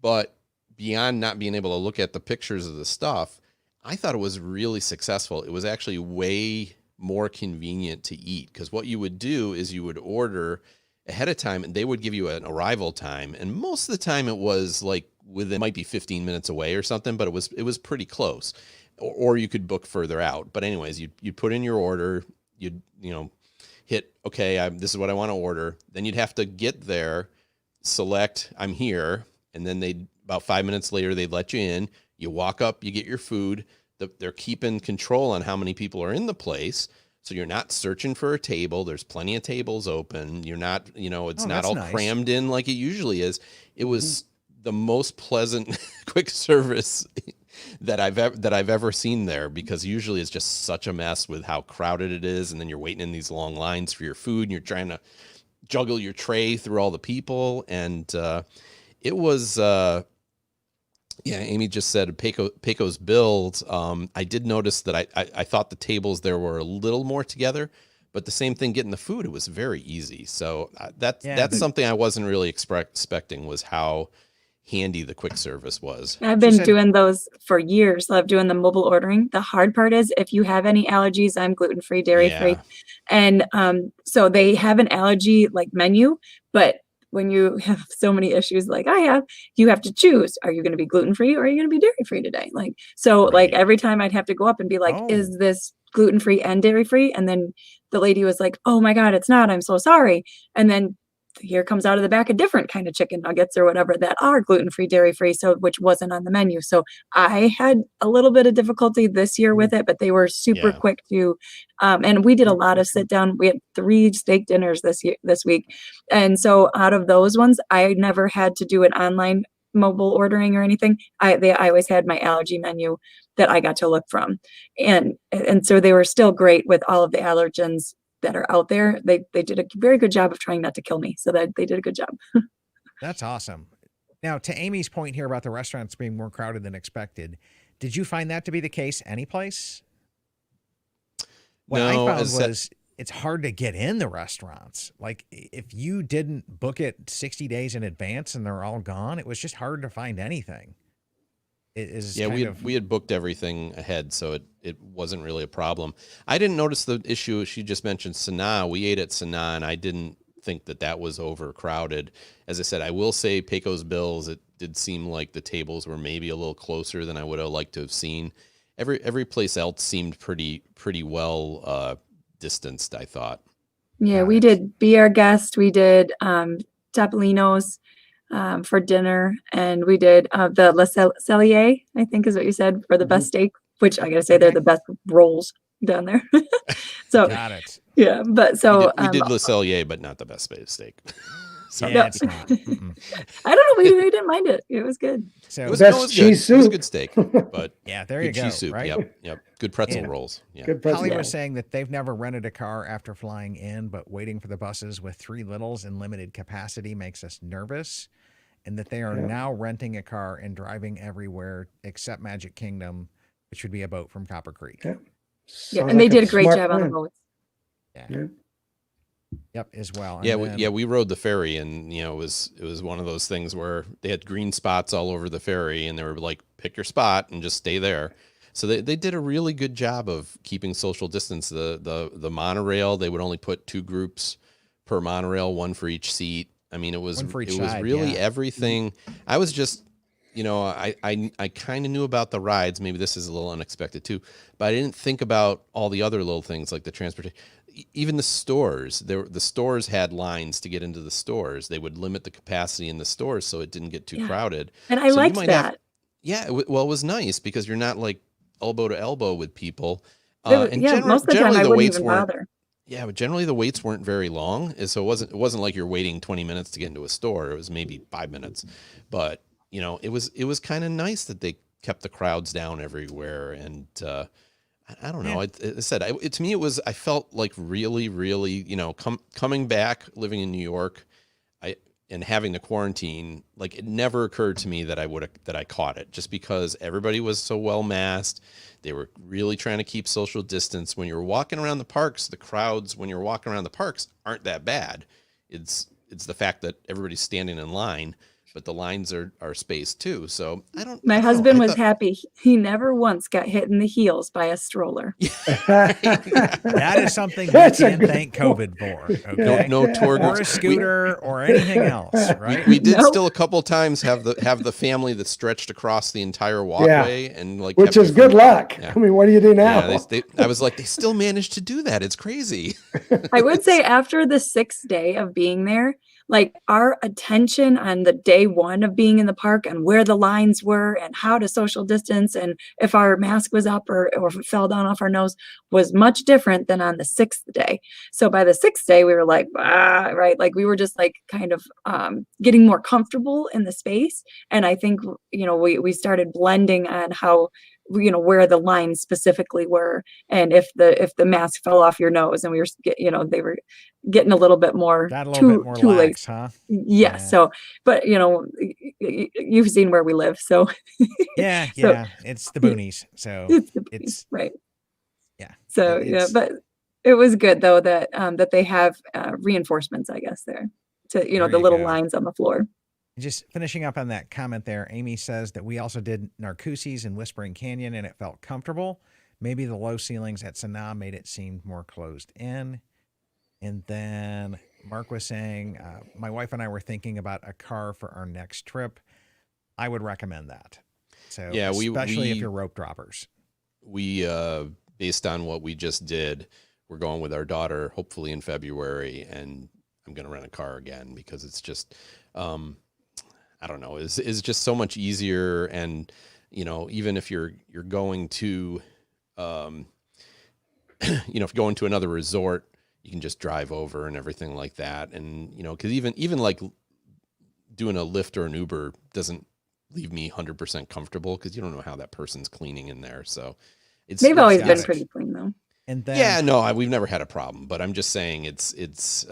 Speaker 2: But beyond not being able to look at the pictures of the stuff, I thought it was really successful. It was actually way more convenient to eat because what you would do is you would order ahead of time and they would give you an arrival time. And most of the time it was like might be 15 minutes away or something, but it was pretty close. Or you could book further out. But anyways, you put in your order, you'd hit, okay, this is what I want to order. Then you'd have to get there, select, I'm here. And then about 5 minutes later, they'd let you in. You walk up, you get your food. They're keeping control on how many people are in the place. So you're not searching for a table. There's plenty of tables open. You're not, it's not all
Speaker 1: nice.
Speaker 2: crammed in like it usually is. It was the most pleasant quick service that I've ever seen there, because usually it's just such a mess with how crowded it is. And then you're waiting in these long lines for your food and you're trying to juggle your tray through all the people. And, it was, Amy just said Pecos Bills. I did notice that I thought the tables there were a little more together, but the same thing, getting the food, it was very easy. So that's something I wasn't really expecting, was how handy the quick service was.
Speaker 3: I've been doing those for years. Love doing the mobile ordering. The hard part is if you have any allergies, I'm gluten-free, dairy-free. And so they have an allergy like menu, but when you have so many issues like I have, you have to choose, are you going to be gluten-free or are you going to be dairy-free today? Like, so like every time I'd have to go up and be like, is this gluten-free and dairy-free? And then the lady was like, oh my God, it's not, I'm so sorry. And then here comes out of the back a different kind of chicken nuggets or whatever that are gluten-free, dairy-free, so which wasn't on the menu. So I had a little bit of difficulty this year with it, but they were super quick to and we did a lot of sit down. We had 3 steak dinners this week. And so out of those ones, I never had to do an online mobile ordering or anything. I always had my allergy menu that I got to look from. And so they were still great with all of the allergens that are out there. They did a very good job of trying not to kill me. So that they did a good job.
Speaker 1: That's awesome. Now, to Amy's point here about the restaurants being more crowded than expected, did you find that to be the case anyplace? What I found was it's hard to get in the restaurants. Like if you didn't book it 60 days in advance and they're all gone, it was just hard to find anything.
Speaker 2: We had booked everything ahead, so it wasn't really a problem. I didn't notice the issue. She just mentioned Sanaa. We ate at Sanaa, and I didn't think that was overcrowded. As I said, I will say Pecos Bills, it did seem like the tables were maybe a little closer than I would have liked to have seen. Every place else seemed pretty well distanced, I thought.
Speaker 3: Yeah, we did Be Our Guest. We did Topolino's for dinner, and we did the Le Cellier, I think is what you said, for the best steak, which I gotta say they're the best rolls down there. So
Speaker 1: got it.
Speaker 3: Yeah, but so
Speaker 2: we did Le Cellier, but not the best steak.
Speaker 1: Sorry,
Speaker 3: No.
Speaker 1: it's not.
Speaker 3: I don't know, we didn't mind it. It was good.
Speaker 1: So
Speaker 2: It was
Speaker 4: Best cheese
Speaker 2: good. It was
Speaker 4: soup.
Speaker 2: good steak, but
Speaker 1: yeah, there you
Speaker 2: good
Speaker 1: go.
Speaker 2: cheese soup.
Speaker 1: Right?
Speaker 2: Yep. Good pretzel
Speaker 1: Yeah.
Speaker 2: rolls. Yeah.
Speaker 4: Good pretzel.
Speaker 1: Holly was saying that they've never rented a car after flying in, but waiting for the buses with 3 littles and limited capacity makes us nervous, and that they are now renting a car and driving everywhere except Magic Kingdom, which would be a boat from Copper Creek.
Speaker 3: Yeah,
Speaker 4: Sounds
Speaker 3: and they
Speaker 4: like
Speaker 3: did a great
Speaker 4: smart
Speaker 3: job on the
Speaker 4: plan.
Speaker 3: boats.
Speaker 1: Yeah.
Speaker 4: Yeah.
Speaker 1: Yep, as well. And
Speaker 2: Yeah,
Speaker 1: then,
Speaker 2: we rode the ferry, and it was one of those things where they had green spots all over the ferry, and they were like, pick your spot and just stay there. So they did a really good job of keeping social distance. The monorail, they would only put 2 groups per monorail, 1 for each seat. I mean, it was
Speaker 1: One for each
Speaker 2: it was
Speaker 1: side,
Speaker 2: really
Speaker 1: yeah.
Speaker 2: everything. I was just, I kind of knew about the rides. Maybe this is a little unexpected too, but I didn't think about all the other little things like the transportation. Even the stores, the stores had lines to get into the stores. They would limit the capacity in the stores so it didn't get too
Speaker 3: Yeah.
Speaker 2: crowded.
Speaker 3: And I
Speaker 2: So you
Speaker 3: liked
Speaker 2: might
Speaker 3: that.
Speaker 2: have, yeah, well, it was nice because you're not like elbow to elbow with people. And
Speaker 3: Yeah, most of the time
Speaker 2: generally
Speaker 3: I
Speaker 2: the
Speaker 3: wouldn't
Speaker 2: waits
Speaker 3: even
Speaker 2: weren't.
Speaker 3: bother.
Speaker 2: Yeah, but generally the waits weren't very long, and so it wasn't like you're waiting 20 minutes to get into a store. It was maybe 5 minutes, but it was kind of nice that they kept the crowds down everywhere. And I don't know. To me, I felt like really, really, coming back, living in New York, and having the quarantine, like it never occurred to me that I caught it, just because everybody was so well masked. They were really trying to keep social distance. When you're walking around the parks, the crowds, when you're walking around the parks, aren't that bad. It's the fact that everybody's standing in line, but the lines are spaced too. So I don't
Speaker 3: My
Speaker 2: know.
Speaker 3: husband
Speaker 2: I
Speaker 3: was
Speaker 2: thought-
Speaker 3: happy. He never once got hit in the heels by a stroller.
Speaker 1: that is something we
Speaker 4: That's a
Speaker 1: can
Speaker 4: good
Speaker 1: thank
Speaker 4: point.
Speaker 1: COVID for. Okay.
Speaker 2: No tour
Speaker 1: Or
Speaker 2: groups.
Speaker 1: a scooter or anything else, right?
Speaker 2: We did
Speaker 3: Nope.
Speaker 2: still a couple of times have the family that stretched across the entire walkway and like
Speaker 4: Which
Speaker 2: kept
Speaker 4: is
Speaker 2: you
Speaker 4: good
Speaker 2: from-
Speaker 4: luck.
Speaker 2: Yeah.
Speaker 4: I mean, what do you do now?
Speaker 2: Yeah, I was like, they still managed to do that. It's crazy.
Speaker 3: I would say after the 6th day of being there, like our attention on the day 1 of being in the park and where the lines were and how to social distance and if our mask was up or if it fell down off our nose was much different than on the 6th day. So by the 6th day, we were like, right? Like we were just like kind of getting more comfortable in the space. And I think, we started blending on how, where the lines specifically were. And if the mask fell off your nose and they were getting a little bit more
Speaker 1: Got a little bit more
Speaker 3: too late.
Speaker 1: lax, huh?
Speaker 3: Yeah. So, but you've seen where we live. So
Speaker 1: Yeah,
Speaker 3: So-
Speaker 1: it's the boonies. So
Speaker 3: it's right.
Speaker 1: yeah.
Speaker 3: So
Speaker 1: it's-
Speaker 3: but it was good though that they have reinforcements, I guess, there to,
Speaker 1: There
Speaker 3: the
Speaker 1: you
Speaker 3: little
Speaker 1: go.
Speaker 3: lines on the floor.
Speaker 1: Just finishing up on that comment there, Amy says that we also did Narcoossee's and Whispering Canyon and it felt comfortable. Maybe the low ceilings at Sanaa made it seem more closed in. And then Mark was saying, my wife and I were thinking about a car for our next trip. I would recommend that. So
Speaker 2: Yeah,
Speaker 1: especially if you're rope droppers.
Speaker 2: We based on what we just did, we're going with our daughter hopefully in February, and I'm going to rent a car again because it's just I don't know, is just so much easier. And even if you're going to if you're going to another resort, you can just drive over and everything like that. And because even like doing a Lyft or an Uber doesn't leave me 100% comfortable because you don't know how that person's cleaning in there. So
Speaker 3: They've always
Speaker 1: got
Speaker 3: been
Speaker 1: it.
Speaker 3: pretty clean though.
Speaker 1: And then
Speaker 2: yeah, no, we've never had a problem, but I'm just saying it's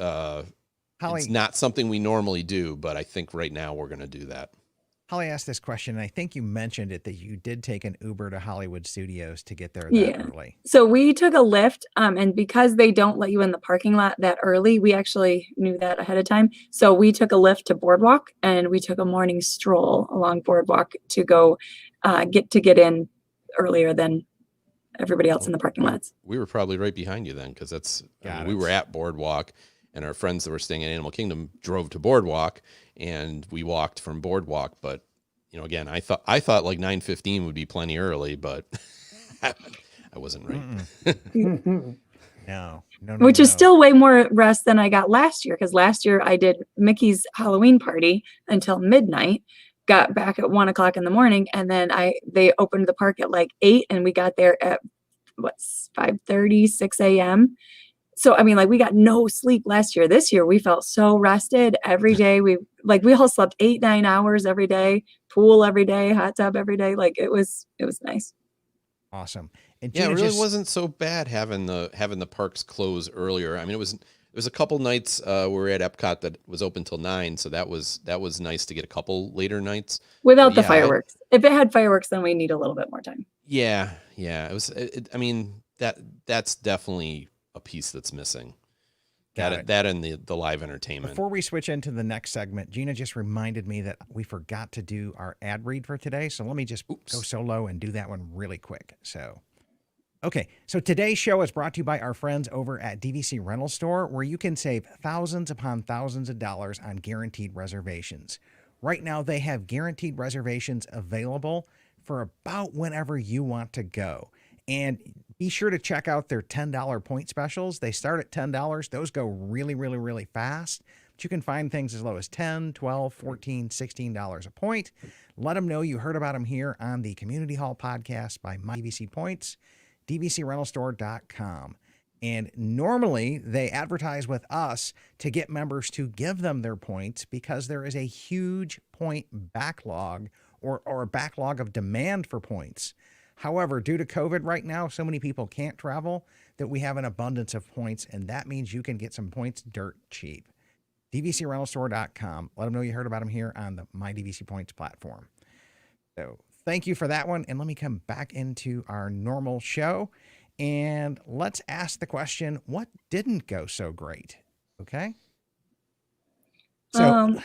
Speaker 1: Holly,
Speaker 2: not something we normally do, but I think right now we're going to do that.
Speaker 1: Holly asked this question, and I think you mentioned it, that you did take an Uber to Hollywood Studios to get there that
Speaker 3: Yeah.
Speaker 1: early.
Speaker 3: So we took a lift, and because they don't let you in the parking lot that early, we actually knew that ahead of time. So we took a lift to Boardwalk, and we took a morning stroll along Boardwalk to go get in earlier than everybody else in the parking lots.
Speaker 2: We were probably right behind you then, because
Speaker 1: Got
Speaker 2: we
Speaker 1: it.
Speaker 2: were at Boardwalk, and our friends that were staying at Animal Kingdom drove to Boardwalk, and we walked from Boardwalk. But again, I thought like 9:15 would be plenty early, but I wasn't right.
Speaker 1: No.
Speaker 3: Which is
Speaker 1: no.
Speaker 3: still way more rest than I got last year, because last year I did Mickey's Halloween party until midnight, got back at 1:00 in the morning, and then they opened the park at like 8, and we got there at 5:30, 6 a.m. So I mean, like, we got no sleep last year. This year we felt so rested every day. We all slept 8-9 hours every day, pool every day, hot tub every day. Like it was nice.
Speaker 1: Awesome. And
Speaker 2: Yeah, it
Speaker 1: Gina
Speaker 2: really
Speaker 1: just-
Speaker 2: wasn't so bad having the parks close earlier. I mean, it was a couple nights we were at Epcot that was open till 9, so that was nice to get a couple later nights.
Speaker 3: Without the
Speaker 2: Yeah,
Speaker 3: fireworks. If it had fireworks, then we need a little bit more time.
Speaker 2: Yeah. It was. I mean, that's definitely a piece that's missing.
Speaker 1: Got it.
Speaker 2: That and the live entertainment.
Speaker 1: Before we switch into the next segment, Gina just reminded me that we forgot to do our ad read for today. So let me just go solo and do that one really quick. So, okay. So today's show is brought to you by our friends over at DVC Rental Store, where you can save thousands upon thousands of dollars on guaranteed reservations. Right now, they have guaranteed reservations available for about whenever you want to go. And be sure to check out their $10 point specials. They start at $10. Those go really, really, really fast. But you can find things as low as $10, $12, $14, $16 a point. Let them know you heard about them here on the Community Hall podcast by My DVC Points, dvcrentalstore.com. And normally they advertise with us to get members to give them their points because there is a huge point backlog or a backlog of demand for points. However, due to COVID right now, so many people can't travel that we have an abundance of points, and that means you can get some points dirt cheap. dvcrentalstore.com. Let them know you heard about them here on the My DVC Points platform. So thank you for that one. And let me come back into our normal show. And let's ask the question, what didn't go so great? Okay. So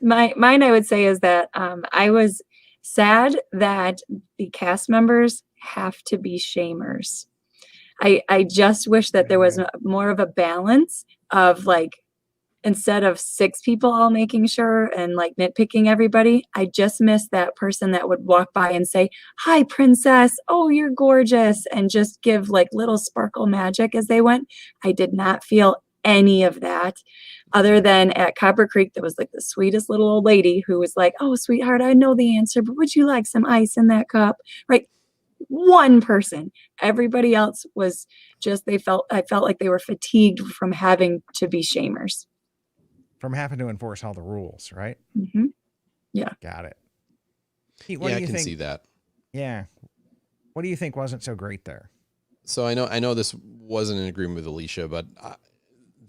Speaker 3: mine I would say is that I was sad that the cast members have to be shamers. I just wish that there was more of a balance of like, instead of 6 people all making sure and like nitpicking everybody, I just miss that person that would walk by and say, "Hi, princess. Oh, you're gorgeous." And just give like little sparkle magic as they went. I did not feel any of that other than at Copper Creek. There was like the sweetest little old lady who was like, "Oh, sweetheart, I know the answer, but would you like some ice in that cup?" Right. One person. Everybody else was just, I felt like they were fatigued from having to be shamers.
Speaker 1: From having to enforce all the rules, right?
Speaker 3: Mm-hmm. Yeah.
Speaker 1: Got it.
Speaker 2: Yeah, I can see that.
Speaker 1: Yeah. What do you think wasn't so great there?
Speaker 2: So I know this wasn't in agreement with Alicia, but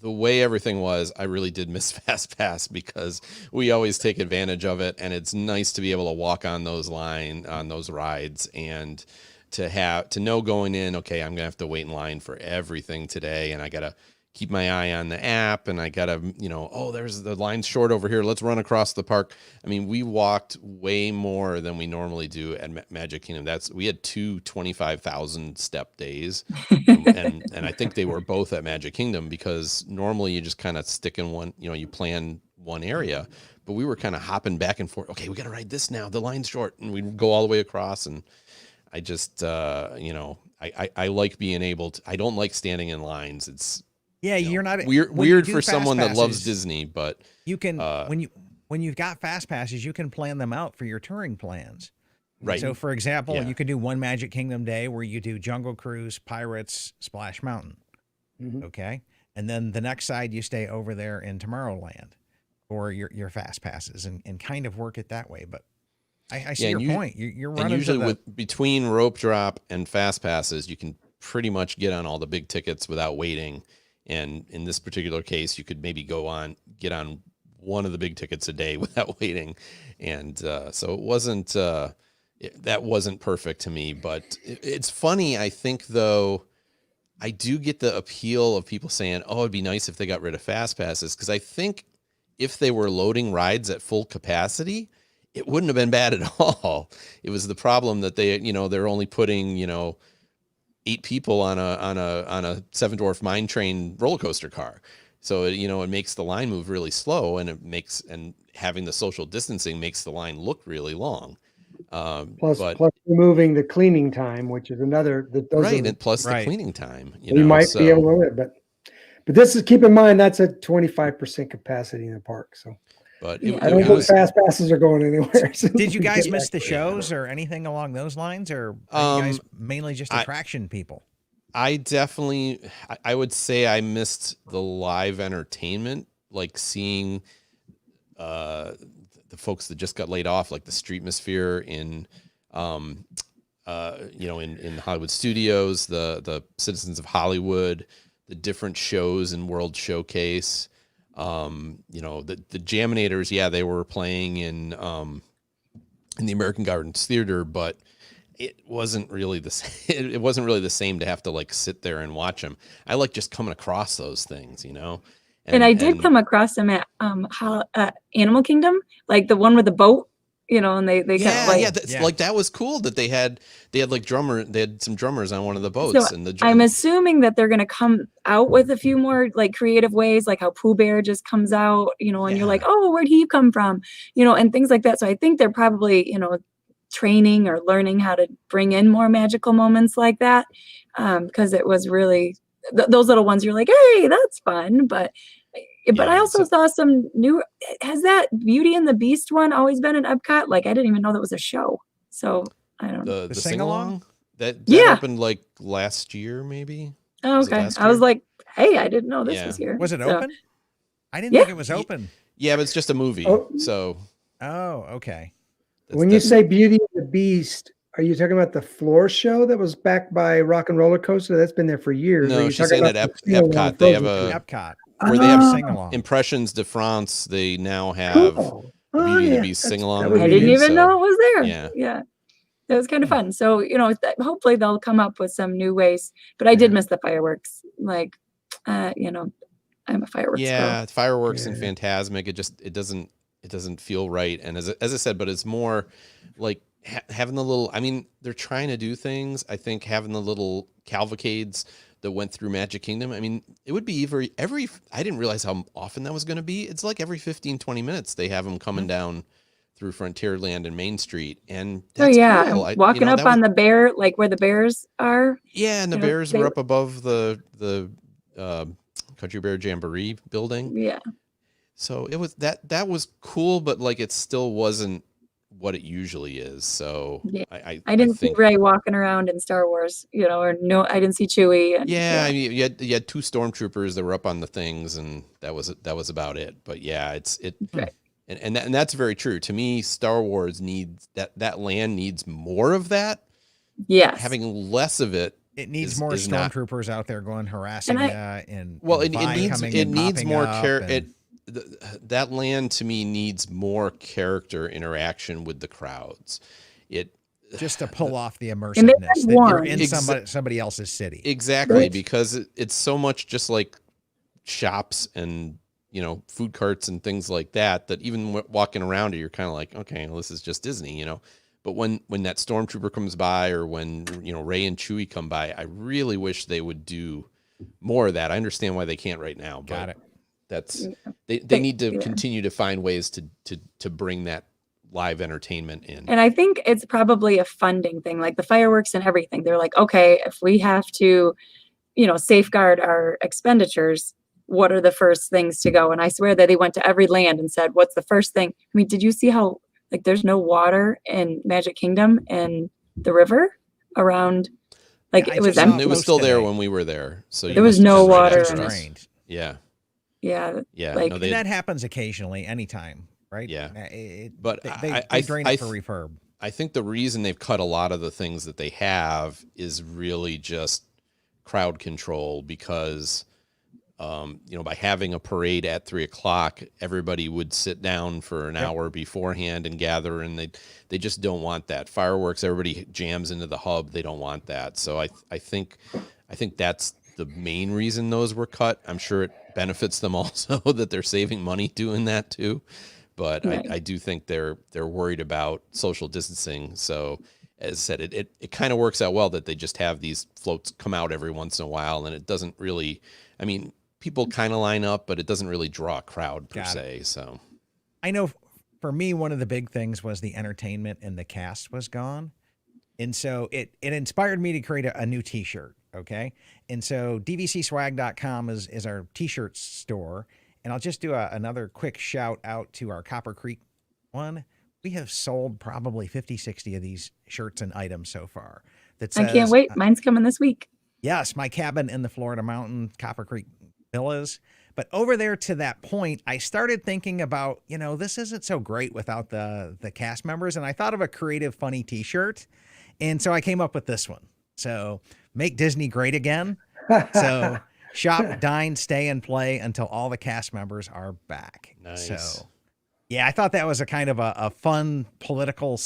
Speaker 2: the way everything was, I really did miss Fast Pass because we always take advantage of it, and it's nice to be able to walk on those rides and to know going in, okay, I'm gonna have to wait in line for everything today, and I gotta keep my eye on the app, and I gotta, oh, there's the line's short over here. Let's run across the park. I mean, we walked way more than we normally do at Magic Kingdom. We had 2 25,000 step days, and I think they were both at Magic Kingdom because normally you just kind of stick in one, you plan one area, but we were kind of hopping back and forth. Okay, we got to ride this now. The line's short, and we'd go all the way across. And I just, I like being able to. I don't like standing in lines. It's
Speaker 1: you're not
Speaker 2: weird for someone that loves Disney, but
Speaker 1: you can when you've got fast passes, you can plan them out for your touring plans.
Speaker 2: Right.
Speaker 1: So, for example, you could do one Magic Kingdom day where you do Jungle Cruise, Pirates, Splash Mountain. Mm-hmm. Okay, and then the next side you stay over there in Tomorrowland for your fast passes and kind of work it that way. But I see your point. You're running.
Speaker 2: And usually between rope drop and fast passes, you can pretty much get on all the big tickets without waiting. And in this particular case, you could maybe get on one of the big tickets a day without waiting. And so it wasn't, that wasn't perfect to me, but it's funny. I think though, I do get the appeal of people saying, oh, it'd be nice if they got rid of fast passes. Cause I think if they were loading rides at full capacity, it wouldn't have been bad at all. It was the problem that they're only putting, 8 people on a Seven Dwarf Mine Train roller coaster car. So, it makes the line move really slow, and having the social distancing makes the line look really long.
Speaker 4: Plus removing the cleaning time, which is another,
Speaker 2: and plus the cleaning time,
Speaker 4: we might be able to live, but this is, keep in mind, that's a 25% capacity in the park. So,
Speaker 2: but
Speaker 4: I don't think fast passes are going anywhere. So
Speaker 1: did you guys miss the shows or anything along those lines, or are you guys mainly just attraction people?
Speaker 2: I definitely, I would say I missed the live entertainment, like seeing the folks that just got laid off, like the Streetmosphere in Hollywood Studios, the Citizens of Hollywood, the different shows in World Showcase. The Jaminators, they were playing in the American Gardens Theater, but it wasn't really the same. It wasn't really the same to have to like sit there and watch them. I like just coming across those things, you know.
Speaker 3: And I did come across them at Animal Kingdom, like the one with the boat, you know, and they kind of
Speaker 2: yeah,
Speaker 3: like
Speaker 2: yeah, that's, like that was cool that they had like they had some drummers on one of the boats,
Speaker 3: So
Speaker 2: and
Speaker 3: I'm assuming that they're gonna come out with a few more like creative ways, like how Pooh Bear just comes out, you know, and you're like, oh, where'd he come from, you know, and things like that. So I think they're probably, you know, training or learning how to bring in more magical moments like that, because it was really those little ones. You're like, hey, that's fun, but I also saw some new. Has that Beauty and the Beast one always been in Epcot? Like I didn't even know that was a show. So I don't know.
Speaker 2: the sing along that opened like last year, maybe.
Speaker 3: Oh, okay. I was like, hey, I didn't know this was here.
Speaker 1: Was it
Speaker 3: So-
Speaker 1: open? I didn't think it was open.
Speaker 2: Yeah, but it's just a movie.
Speaker 4: Oh.
Speaker 2: So
Speaker 1: Oh, okay.
Speaker 4: When you say Beauty and the Beast, are you talking about the floor show that was backed by Rock and Roller Coaster? That's been there for years. Or
Speaker 2: no,
Speaker 4: you
Speaker 2: she's
Speaker 4: talking
Speaker 2: saying at
Speaker 4: about the Sing-Along
Speaker 2: Epcot they have
Speaker 4: Frozen
Speaker 2: a
Speaker 1: Epcot.
Speaker 2: where they have
Speaker 1: sing along.
Speaker 2: Impressions de France. They now have
Speaker 4: Cool.
Speaker 2: the
Speaker 4: Oh,
Speaker 2: Beauty and
Speaker 4: yeah,
Speaker 2: the Beast
Speaker 4: that's-
Speaker 2: sing along.
Speaker 4: that would
Speaker 3: I
Speaker 4: be
Speaker 3: didn't
Speaker 4: neat.
Speaker 3: even know it was there.
Speaker 2: Yeah.
Speaker 3: Yeah. It was kind of fun. So, you know, hopefully they'll come up with some new ways. But I did miss the fireworks. Like, you know, I'm a fireworks girl.
Speaker 2: Fireworks and Phantasmic. It doesn't feel right. And as I said, but it's more like having the little. I mean, they're trying to do things. I think having the little cavalcades that went through Magic Kingdom. I mean, it would be every. I didn't realize how often that was going to be. It's like every 15, 20 minutes they have them coming down through Frontierland and Main Street, and that's cool.
Speaker 3: Walking up on the bear, like where the bears are.
Speaker 2: Yeah, and the bears were up above the Country Bear Jamboree building.
Speaker 3: Yeah.
Speaker 2: So it was that was cool, but like it still wasn't what it usually is. So
Speaker 3: Yeah.
Speaker 2: I
Speaker 3: didn't see
Speaker 2: think
Speaker 3: Ray walking around in Star Wars, you know, or no, I didn't see Chewie. And,
Speaker 2: I mean, you had two stormtroopers that were up on the things, and that was about it. But yeah,
Speaker 3: Right.
Speaker 2: and that's very true. To me, Star Wars needs that land needs more of that.
Speaker 3: Yes.
Speaker 2: Having less of it.
Speaker 1: It needs
Speaker 2: is
Speaker 1: more
Speaker 2: not-
Speaker 1: stormtroopers out there going harassing and
Speaker 2: well,
Speaker 1: and
Speaker 2: it needs more
Speaker 1: character.
Speaker 2: That land to me needs more character interaction with the crowds.
Speaker 1: Just to pull off the
Speaker 3: And they
Speaker 1: immersiveness
Speaker 3: had
Speaker 1: that you're
Speaker 3: one.
Speaker 1: in somebody else's city.
Speaker 2: Exactly,
Speaker 3: Right.
Speaker 2: because it's so much just like shops and food carts and things like that. That even walking around it, you're kind of like, okay, well, this is just Disney, But when that stormtrooper comes by, or when Ray and Chewie come by, I really wish they would do more of that. I understand why they can't right now, but
Speaker 1: Got it.
Speaker 2: that's they need to continue to find ways to bring that live entertainment in.
Speaker 3: And I think it's probably a funding thing, like the fireworks and everything. They're like, okay, if we have to, safeguard our expenditures, what are the first things to go? And I swear that they went to every land and said, what's the first thing? I mean, did you see how there's no water in Magic Kingdom and the river around?
Speaker 1: Yeah,
Speaker 3: it was
Speaker 1: empty.
Speaker 2: It was still there when we were there, so
Speaker 3: There was no water in it.
Speaker 1: Strange.
Speaker 2: Yeah.
Speaker 3: Yeah.
Speaker 2: Yeah.
Speaker 3: Like-
Speaker 2: no,
Speaker 1: And that happens occasionally, anytime, right?
Speaker 2: Yeah.
Speaker 1: But they drain it for refurb.
Speaker 2: I think the reason they've cut a lot of the things that they have is really just crowd control, because by having a parade at 3:00, everybody would sit down for an hour beforehand and gather, and they just don't want that. Fireworks, everybody jams into the hub. They don't want that. So I think that's the main reason those were cut. I'm sure it benefits them also that they're saving money doing that too. But
Speaker 3: Right.
Speaker 2: I do think they're worried about social distancing. So as I said, it kind of works out well that they just have these floats come out every once in a while, and it doesn't really, I mean, people kind of line up, but it doesn't really draw a crowd per se. So
Speaker 1: I know for me, one of the big things was the entertainment and the cast was gone. And so it inspired me to create a new t-shirt. Okay. And so dvcswag.com is our t-shirt store. And I'll just do another quick shout out to our Copper Creek one. We have sold probably 50, 60 of these shirts and items so far. That says,
Speaker 3: I can't wait. Mine's coming this week.
Speaker 1: Yes, my cabin in the Florida mountain, Copper Creek Villas. But over there to that point, I started thinking about, this isn't so great without the cast members. And I thought of a creative, funny t-shirt. And so I came up with this one. So make Disney great again. So shop, dine, stay, and play until all the cast members are back.
Speaker 2: Nice.
Speaker 1: So yeah, I thought that was a kind of a fun political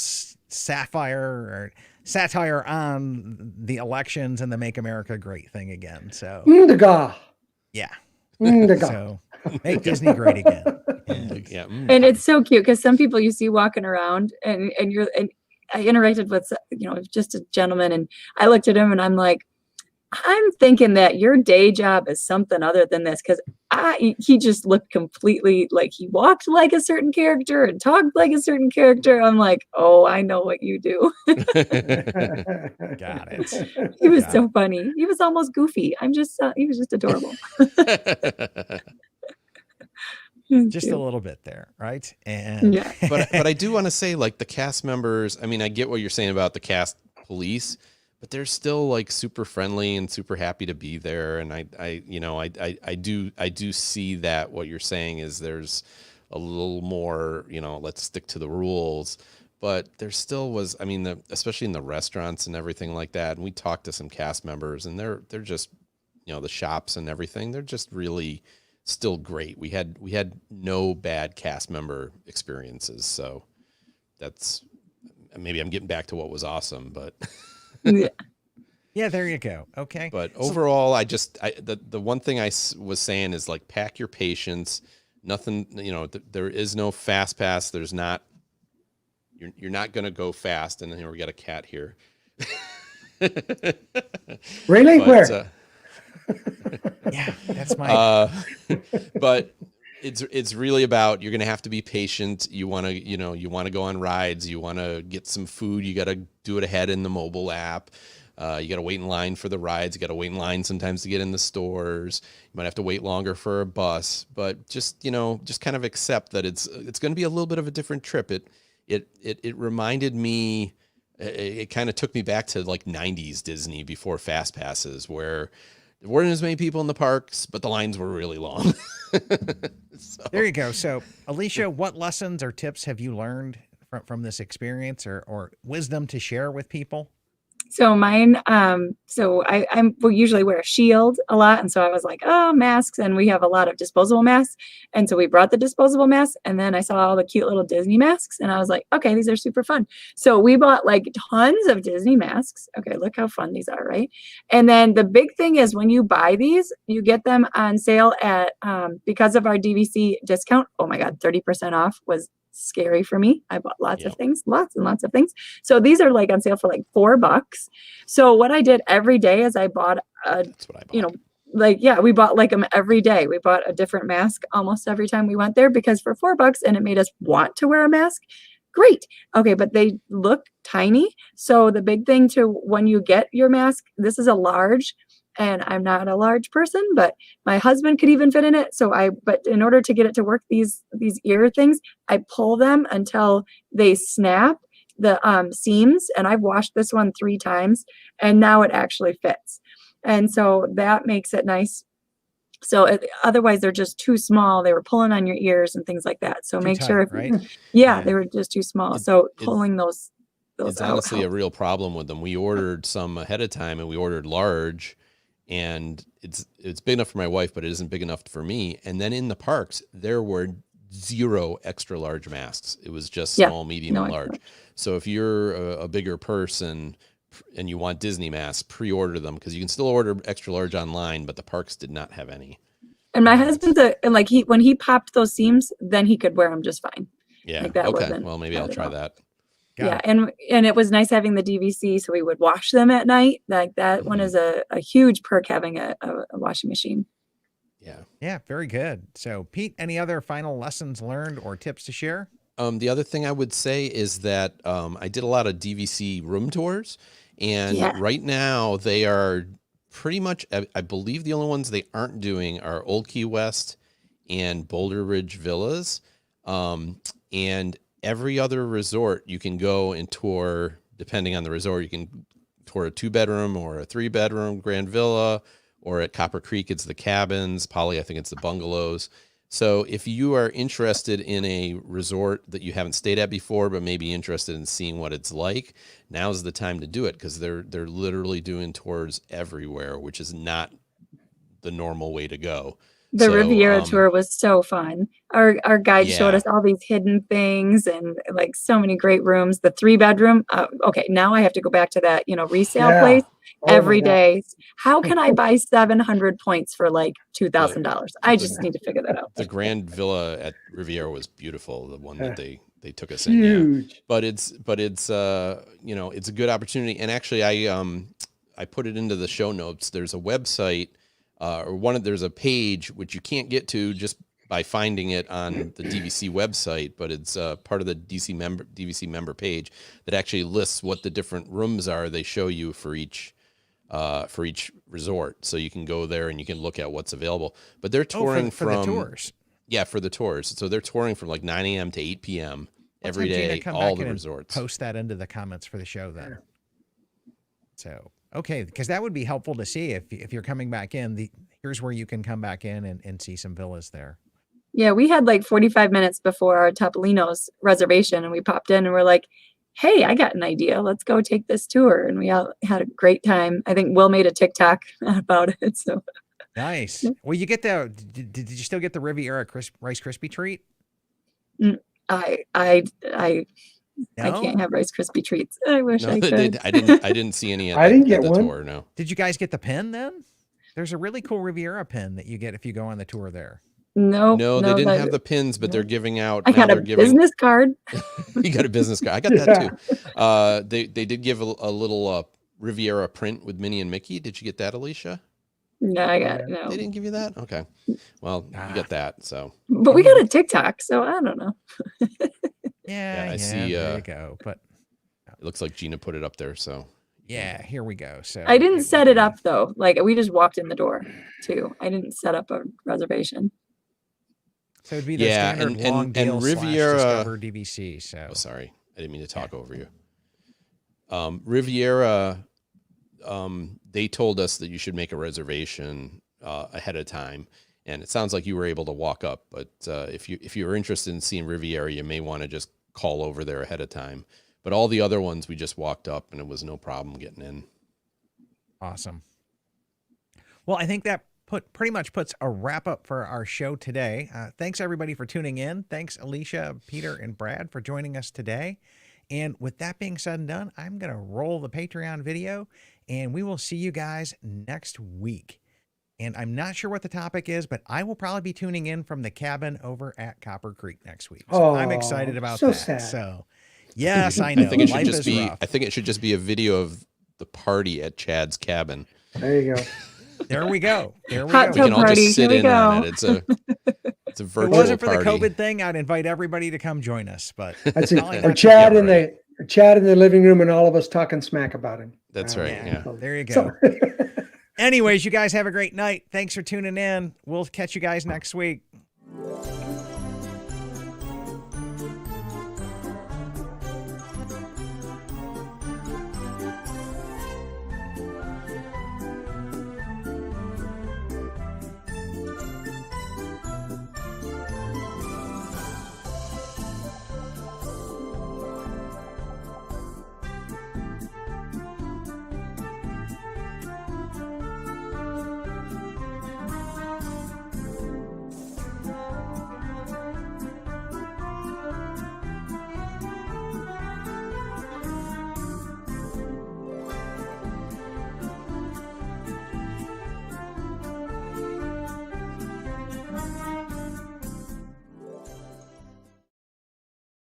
Speaker 1: satire or satire on the elections and the Make America Great thing again. So
Speaker 4: Ndaga.
Speaker 1: yeah,
Speaker 4: Ndaga.
Speaker 1: so make Disney great again. And
Speaker 2: Yeah.
Speaker 3: And it's so cute because some people you see walking around and I interacted with, just a gentleman, and I looked at him and I'm like, I'm thinking that your day job is something other than this, because he just looked completely like he walked like a certain character and talked like a certain character. I'm like, oh, I know what you do.
Speaker 1: got it.
Speaker 3: He was
Speaker 1: Got
Speaker 3: so funny. He was almost goofy. He was just adorable.
Speaker 1: Just a little bit there, right? And
Speaker 3: Yeah.
Speaker 2: but I do want to say, like, the cast members, I mean, I get what you're saying about the cast police, but they're still like super friendly and super happy to be there. And I do see that what you're saying is there's a little more, let's stick to the rules. But there still was, I mean, especially in the restaurants and everything like that. And we talked to some cast members, and they're just, the shops and everything, they're just really still great. We had no bad cast member experiences. So that's, maybe I'm getting back to what was awesome, but
Speaker 1: yeah, there you go. Okay.
Speaker 2: But overall, the one thing I was saying is, like, pack your patience. Nothing, there is no fast pass. There's not, you're not going to go fast. And then we got a cat here.
Speaker 4: Really?
Speaker 2: But,
Speaker 4: Where?
Speaker 1: Yeah, that's my.
Speaker 2: But it's really about, you're going to have to be patient. You want to go on rides. You want to get some food. You got to do it ahead in the mobile app. You got to wait in line for the rides. You got to wait in line sometimes to get in the stores. You might have to wait longer for a bus, but just kind of accept that it's going to be a little bit of a different trip. It reminded me, it kind of took me back to like 90s Disney before fast passes, where there weren't as many people in the parks, but the lines were really long. So.
Speaker 1: There you go. So, Alicia, what lessons or tips have you learned from this experience, or wisdom to share with people?
Speaker 3: So mine, we usually wear a shield a lot. And so I was like, oh, masks. And we have a lot of disposable masks. And so we brought the disposable masks. And then I saw all the cute little Disney masks. And I was like, okay, these are super fun. So we bought like tons of Disney masks. Okay, look how fun these are, right? And then the big thing is, when you buy these, you get them on sale at, because of our DVC discount. Oh my God, 30% off was scary for me. I bought lots of things, lots and lots of things. So these are like on sale for like $4. So what I did every day is I bought
Speaker 2: That's what I bought.
Speaker 3: we bought like them every day. We bought a different mask almost every time we went there, because for $4, and it made us want to wear a mask. Great. Okay, but they look tiny. So the big thing when you get your mask, this is a large, and I'm not a large person, but my husband could even fit in it. But in order to get it to work, these ear things, I pull them until they snap the seams. And I've washed this one 3 times, and now it actually fits. And so that makes it nice. So otherwise they're just too small. They were pulling on your ears and things like that. So make sure,
Speaker 1: right?
Speaker 3: Yeah, they were just too small. So pulling those
Speaker 2: it's honestly a real problem with them. We ordered some ahead of time, and we ordered large. And it's big enough for my wife, but it isn't big enough for me. And then in the parks, there were 0 extra large masks. It was just small, medium, and large. So if you're a bigger person and you want Disney masks, pre-order them, because you can still order extra large online, but the parks did not have any.
Speaker 3: And my husband, when he popped those seams, then he could wear them just fine.
Speaker 2: Yeah.
Speaker 3: Like that
Speaker 2: okay. Well, maybe I'll try that.
Speaker 3: And it was nice having the DVC, so we would wash them at night. Like that one is a huge perk, having a washing machine.
Speaker 1: Yeah, very good. So, Pete, any other final lessons learned or tips to share?
Speaker 2: The other thing I would say is that I did a lot of DVC room tours, and right now they are pretty much, I believe the only ones they aren't doing are Old Key West and Boulder Ridge Villas. And every other resort you can go and tour, depending on the resort. You can tour a 2-bedroom or a 3-bedroom Grand Villa, or at Copper Creek, it's the cabins. Polly, I think it's the bungalows. So if you are interested in a resort that you haven't stayed at before, but maybe interested in seeing what it's like, now's the time to do it, because they're literally doing tours everywhere, which is not the normal way to go.
Speaker 3: The
Speaker 2: So,
Speaker 3: Riviera tour was so fun. Our guide showed
Speaker 2: Yeah.
Speaker 3: us all these hidden things and like so many great rooms. The 3-bedroom. Okay, now I have to go back to that, resale
Speaker 4: Yeah.
Speaker 3: place
Speaker 4: Oh my
Speaker 3: every
Speaker 4: God.
Speaker 3: day. How can I buy 700 points for like $2,000? I
Speaker 2: the-
Speaker 3: just need to figure that out.
Speaker 2: The Grand Villa at Riviera was beautiful. The one that
Speaker 4: Yeah.
Speaker 2: they took us in. Yeah.
Speaker 4: Huge.
Speaker 2: But it's it's a good opportunity. And actually I put it into the show notes. There's a website there's a page which you can't get to just by finding it on the DVC website, but it's part of the DVC member page that actually lists what the different rooms are they show you for each resort. So you can go there and you can look at what's available. But they're touring
Speaker 1: for the tours.
Speaker 2: Yeah, for the tours. So they're touring from like 9 a.m. to 8 p.m. every
Speaker 1: Let's have Gina
Speaker 2: day,
Speaker 1: come
Speaker 2: all
Speaker 1: back
Speaker 2: the
Speaker 1: in and
Speaker 2: resorts.
Speaker 1: Post that into the comments for the show then. So, okay, because that would be helpful to see if you're coming back in. Here's where you can come back in and see some villas there.
Speaker 3: Yeah, we had like 45 minutes before our Topolino's reservation, and we popped in and we're like, hey, I got an idea. Let's go take this tour. And we all had a great time. I think Will made a TikTok about it. So
Speaker 1: Nice. Well, you get did you still get the Riviera Rice Krispie treat?
Speaker 3: I
Speaker 1: No?
Speaker 3: can't have Rice Krispie treats. I wish
Speaker 2: No,
Speaker 3: I
Speaker 2: they
Speaker 3: could.
Speaker 2: did. I didn't see any at
Speaker 4: I didn't
Speaker 2: at
Speaker 4: get
Speaker 2: the
Speaker 4: one.
Speaker 2: tour, no.
Speaker 1: Did you guys get the pin then? There's a really cool Riviera pin that you get if you go on the tour there.
Speaker 2: No, they didn't have the pins, but they're giving out.
Speaker 3: I got a business card.
Speaker 2: You got a business card. I got that too. They did give a little Riviera print with Minnie and Mickey. Did you get that, Alicia?
Speaker 3: No, I got no.
Speaker 2: They didn't give you that? Okay. Well, you got that. So.
Speaker 3: But we got a TikTok, so I don't know.
Speaker 1: Yeah,
Speaker 2: I see.
Speaker 1: There you go. But
Speaker 2: it looks like Gina put it up there. So.
Speaker 1: yeah, here we go. So
Speaker 3: I didn't set it up though. Like we just walked in the door too. I didn't set up a reservation.
Speaker 1: So it'd be the standard long deal
Speaker 2: Riviera
Speaker 1: Discover DVC. So
Speaker 2: sorry, I didn't mean to talk over you. Riviera, they told us that you should make a reservation ahead of time, and it sounds like you were able to walk up. But if you're interested in seeing Riviera, you may want to just call over there ahead of time. But all the other ones, we just walked up, and it was no problem getting in.
Speaker 1: Awesome. Well, I think that pretty much puts a wrap up for our show today. Thanks everybody for tuning in. Thanks Alicia, Peter, and Brad for joining us today. And with that being said and done, I'm going to roll the Patreon video and we will see you guys next week. And I'm not sure what the topic is, but I will probably be tuning in from the cabin over at Copper Creek next week. So I'm excited about that.
Speaker 4: Sad.
Speaker 1: So yes, I know.
Speaker 2: I think it should
Speaker 1: Life
Speaker 2: just
Speaker 1: is
Speaker 2: be.
Speaker 1: rough.
Speaker 2: I think it should just be a video of the party at Chad's cabin.
Speaker 4: There you go.
Speaker 1: There we go. There we
Speaker 3: Hot
Speaker 1: go.
Speaker 2: We can all
Speaker 3: party.
Speaker 2: just sit
Speaker 3: Here we
Speaker 2: in on
Speaker 3: go.
Speaker 2: it. It's a
Speaker 1: If it
Speaker 2: virtual
Speaker 1: wasn't for
Speaker 2: party.
Speaker 1: the COVID thing, I'd invite everybody to come join us. But
Speaker 4: That's it.
Speaker 1: probably
Speaker 4: Or
Speaker 1: not-
Speaker 4: Chad
Speaker 2: Yeah,
Speaker 4: in
Speaker 2: right.
Speaker 4: Chad in the living room and all of us talking smack about him.
Speaker 2: That's right. Yeah.
Speaker 1: There you go.
Speaker 4: So-
Speaker 1: Anyways, you guys have a great night. Thanks for tuning in. We'll catch you guys next week.